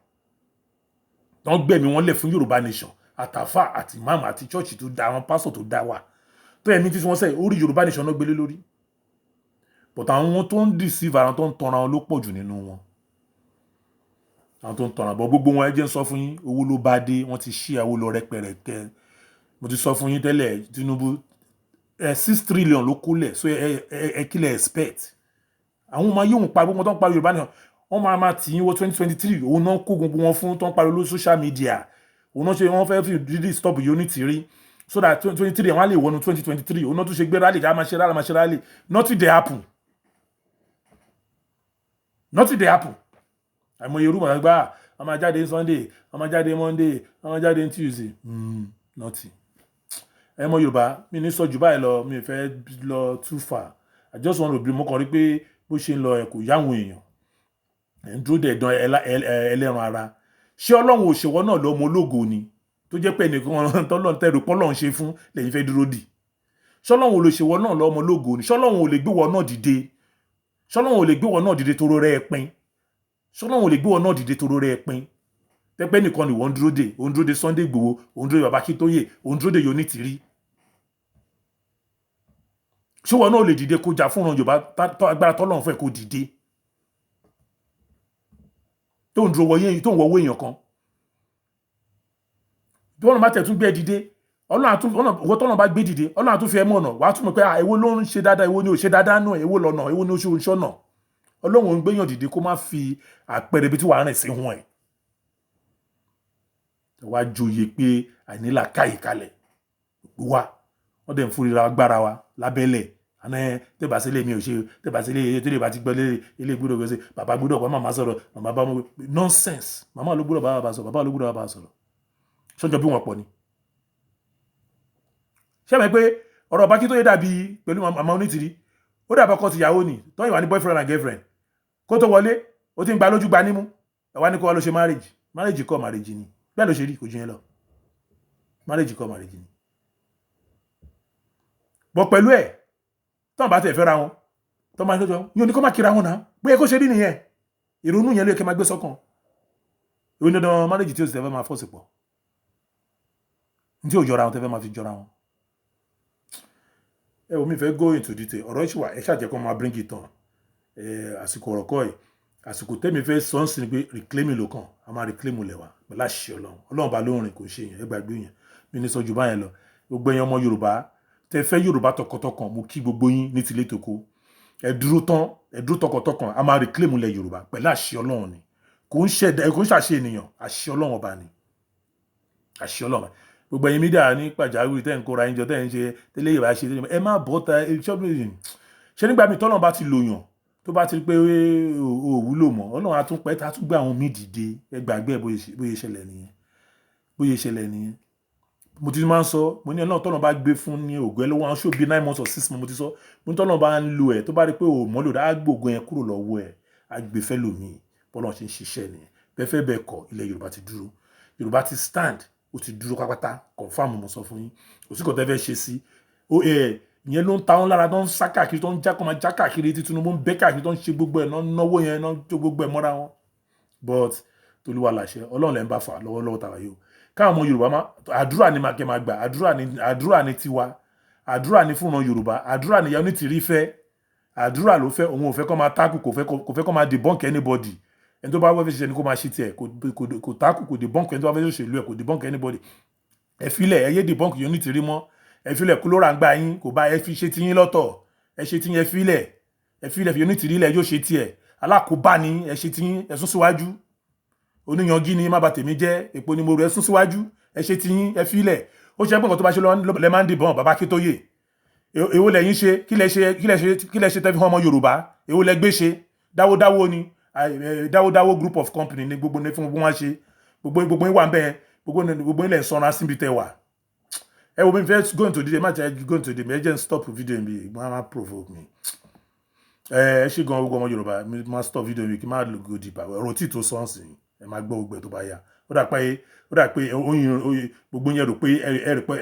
[SPEAKER 1] tó ń gbẹ̀mí wọn lẹ̀ fún Yorùbá nation àtàfà àti máàmù àti chọ́ọ̀chì tó dá àwọn pásọ̀ tó dá wà tó ẹ̀mí tí wọ́n sẹ́ orí Yorùbá nation náà gbélé lórí but àwọn tó ń deceive àwọn tó ń tanra wọn ló pọ̀ jù nínú wọn àwọn tó ń tanra bọ̀ gbogbo wọn ẹ jẹ́ ń sọ fún yín owó ló bá dé wọ́n ti ṣí àwo lọ rẹpẹrẹpẹ mo ti sọ fún yín tẹ́lẹ̀ Tinubu 6 trillion ló kólẹ̀ so ẹ kílẹ̀ expect àwọn ọmọ yóò ń pa gbogbo tó ń parí Yorùbá nìkan wọ́n máa tì yín wo 2023 òun náà kó gbogbo wọn fún tó ń parí lórí social media òun náà ṣe wọ́n fẹ́ fi dídí stop unity rí so that 2023 wọ́n á lè wọnú 2023 òun náà tún ṣe gbé rally ká máa ṣe rally nothing dey happen àìmọ̀ Yorùbá gbá a máa jáde Sunday a máa jáde Monday a máa jáde Tuesday nothing àìmọ̀ Yorùbá mi ní sọ jù báyìí lọ mi fẹ́ lọ too far I just want to be mo kàn rí pé bó ṣe ń lọ ẹ̀ kò yáwọn èèyàn ẹ̀ ń dúró dẹ̀dán ẹlẹ́ran ara ṣé Ọlọ́run òṣèwọ́ náà lọ́mọ ológo ni tó jẹ́ pé ẹnìkan tọ́lọ́run tẹ́rù pọ́lọ́run ṣe fún lẹ́yìn fẹ́ dúró dì ṣọ́lọ́run olóṣèwọ́ náà lọ́mọ ológo ni ṣọ́lọ́run ò lè gbé wọ náà dìde ṣọ́lọ́run ò lè gbé wọ náà dìde toró rẹ̀ pin ṣọ́lọ́run ò lè gbé wọ náà dìde toró rẹ̀ pin pẹ́pẹ́ nìkan ni wọ́n ń dúró de Sunday Igboho òun dúró de Baba Akintoye òun dúró de Onítìrí ṣé wọn náà lè dìde kó jà fún ọ̀ràn Yorùbá agbára tọ́lọ́run fẹ́ kó dìde tó ń dúró wọ́wọ́ èèyàn kan bí wọ́n bá tẹ̀ tún gbé dìde ọwọ́ tọ́lọ́run bá gbé dìde Ọlọ́run tún fi ẹ mọ̀ ọ̀nà wàá tún mọ̀ pé èwo ló ń ṣe dáadáa èwo ni ò ṣe dáadáa náà èwo lọ́nà èwo ni ó ṣe oṣọ́nà Ọlọ́run ń gbéyàn dìde kó má fi àpẹẹrẹ ibi tí wàá rìn sí hun ẹ̀ wá joyè pé àìníla káyì kalẹ̀ wá wọ́n dẹ̀ ń fúnra agbára wa lábẹ́lẹ̀ àná tẹ́bàsílẹ̀ mi ò ṣe tẹ́bàsílẹ̀ tó lè bá ti gbọ́ ilé gbọ́dọ̀ gbèsè bàbá gbọ́dọ̀ bá màmá sọ̀rọ̀ màmá bá mú nonsense màmá ló gbọ́dọ̀ bá bàbá sọ̀rọ̀ bàbá ló gbọ́dọ̀ bá bàbá sọ̀rọ̀ ṣọ́jọ́ bí wọ́n pọ̀ ni. ṣé mi pé ọ̀rọ̀ bá kí tó yé dàbí pẹ̀lú màmá Onítìrí ó dàbí ọkọ tìyàwó ni tó yìnbọn ní boyfriend and girlfriend kó tó wọlé ó ti ń gba lójú gba nímú ẹ̀wá ní kó wá ló ṣe marriage kọ́ marriage ni bẹ́ẹ̀ ló ṣe rí kò jù yẹn lọ marriage kọ́ marriage ni. bọ́ pẹ̀lú ẹ̀ tọ́n bá tẹ̀ fẹ́ ra wọn tọ́n máa ń tọ́jọ́ yóò ní kó má kíra wọn náà bóyá kó ṣe rí nìyẹn ìrònú yẹn ló yẹ kí máa gbé sọ́kàn ìwé ní dandan marriage tí ó sì tẹ́fẹ́ máa fọ́ọ̀sì pọ̀ ní tí ò jọra wọn tẹ́fẹ́ máa fi jọra wọn. ẹ wò mí fẹ́ go into detail ọ̀rọ̀ ìṣùwà ẹ ṣàjẹ́kọ́ máa bring it on àsìkò ọ̀rọ̀ kọ́ ẹ̀ àsìkò tẹ́mi fẹ́ sọ́nsìn ni pé reclaim ló kàn a máa reclaim lẹ̀ wá pẹ̀lú àṣẹ Ọlọ́run bá lóorin kò ṣe yẹn ẹ gbàgbé yẹn mi ní sọ́jú báyẹn lọ gbogbo ẹ̀yin ọmọ Yorùbá tẹ fẹ́ Yorùbá tọkàntọkàn mo kí gbogbo yín ní tilé tòkó ẹ dúró tọkàntọkàn a máa reclaim lẹ̀ Yorùbá pẹ̀lú àṣẹ Ọlọ́run ni kò ń ṣàṣẹ ènìyàn àṣẹ Ọlọ́run ọba ni àṣẹ Ọlọ́run gbogbo ẹ̀yin mídíà ní pàjáwìrì tẹ́ ń kóra ẹ̀yin jọ tẹ́ ń ṣe tẹ́lẹ̀ Yorùbá ṣe ẹ má bọ́ ta ṣé nígbà mi tọ́lọ́run bá ti lòyàn tó bá ti rí pé ó wúlò mọ́ Ọlọ́run àtúnpẹ́ tá a tún gbé àwọn míì dìde ẹ gbàgbé bóyá ṣẹlẹ̀ nìyẹn mo ti máa ń sọ mo ní Ọlọ́run tọ́nà bá gbé fún ní ògùn ẹ lọ́wọ́ àwọn ṣó bí 9 months or 6 months mo ti sọ mo ní tọ́nà bá ń lo ẹ̀ tó bá rí pé ò mọ́ lòdà á gbòògùn yẹn kúrò lọ́wọ́ ẹ̀ á gbé fẹ́ lòmíì bọ́lá ṣe ń ṣiṣẹ́ nìyẹn bẹ́ẹ̀ fẹ́ bẹ́ẹ̀ kọ́ ilẹ̀ Yorùbá ti dúró Yorùbá ti stand ó ti dúró pátápátá confam mo sọ fún yín kò sí kò tẹ́ fẹ́ ṣe sí ìyẹn ló ń ta wọn lára tó ń sá káàkiri tó ń máa já káàkiri tí Tinubu ń bẹ́ káàkiri tó ń ṣe gbogbo ẹ̀ náwó yẹn náà tó gbogbo ẹ̀ mọ́ra wọn but tolúwa làṣẹ Ọlọ́run lẹ́ ń bá fà lọ́wọ́lọ́wọ́ tàwa yìí o káwọn ọmọ Yorùbá àdúrà ni máa kẹ́ máa gbà àdúrà ni tiwa àdúrà ni fúnran Yorùbá àdúrà ni ìyá onítìrí fẹ́ àdúrà ló fẹ́ òun ò fẹ́ kó máa tákù kò fẹ́ kó máa debunk anybody ẹni tó bá wẹ́ fi ṣiṣẹ́ ni kó máa ṣe tiẹ̀ kò tákù kò debunk ẹni tó bá fẹ́ ṣòṣèlú ẹ̀ kò debunk anybody ẹ filẹ̀ ẹ yé debunk yóò onítìrí mọ́ ẹ filẹ̀ kú ló ra ń gbà yín kò bá ẹ fi ṣe tiyín lọ́tọ̀ ẹ ṣe tiyín ẹ filẹ̀ fi onítìrí ilẹ̀ yóò ṣe tiẹ̀ alákòóbá ni ẹ ṣe tiyín ẹ sún síwájú oníyanjú ni má bà tèmi jẹ́ èpo ni mo rẹ̀ sún síwájú ẹ ṣe tiyín ẹ filẹ̀ ó ṣe pé nǹkan tó bá ṣe lẹ́ máa ń dìbọn bàbá Akíntóyè èwo lẹ́yìn ṣe kí lẹ ṣe tẹ́fí ọmọ Yorùbá èwo lẹ gbé ṣe dáwódáwó ni dáwódáwó group of company ni gbogbo ní fún gbogbo wọn ṣe gbogbo yín wà ń bẹ́ẹ̀ gbogbo yín lẹ̀ ń sanra síbi tẹ́ wà ẹ wo mi fẹ́ go into the má jẹ́ go into the ẹ jẹ́ n stop video mi má provoke mi ẹ ṣe gan gbogbo ọmọ Yorùbá mi má stop video mi kí má go deep ọ̀rọ̀ tí tó sọ́ọ̀sì ẹ má gbọ́ gbogbo ẹ̀ tó bá yá ó dà pé oyin gbogbo yín rò pé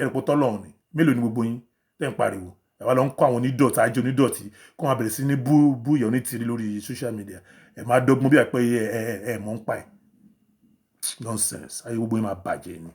[SPEAKER 1] ẹ̀rọ tọ́lọ́run ni mélòó ni gbogbo yín tẹ́ ń pariwo ẹ wá lọ ń kọ́ àwọn onídọ̀tí ajé onídọ̀tí kó wọn bẹ̀rẹ̀ sí ní bú ìyá onítìrí lórí social media ẹ má dọ́gbọ́n bí i pé ẹ mọ̀ ń pa ẹ̀ nonsense ayé gbogbo yín máa bàjẹ́ ni.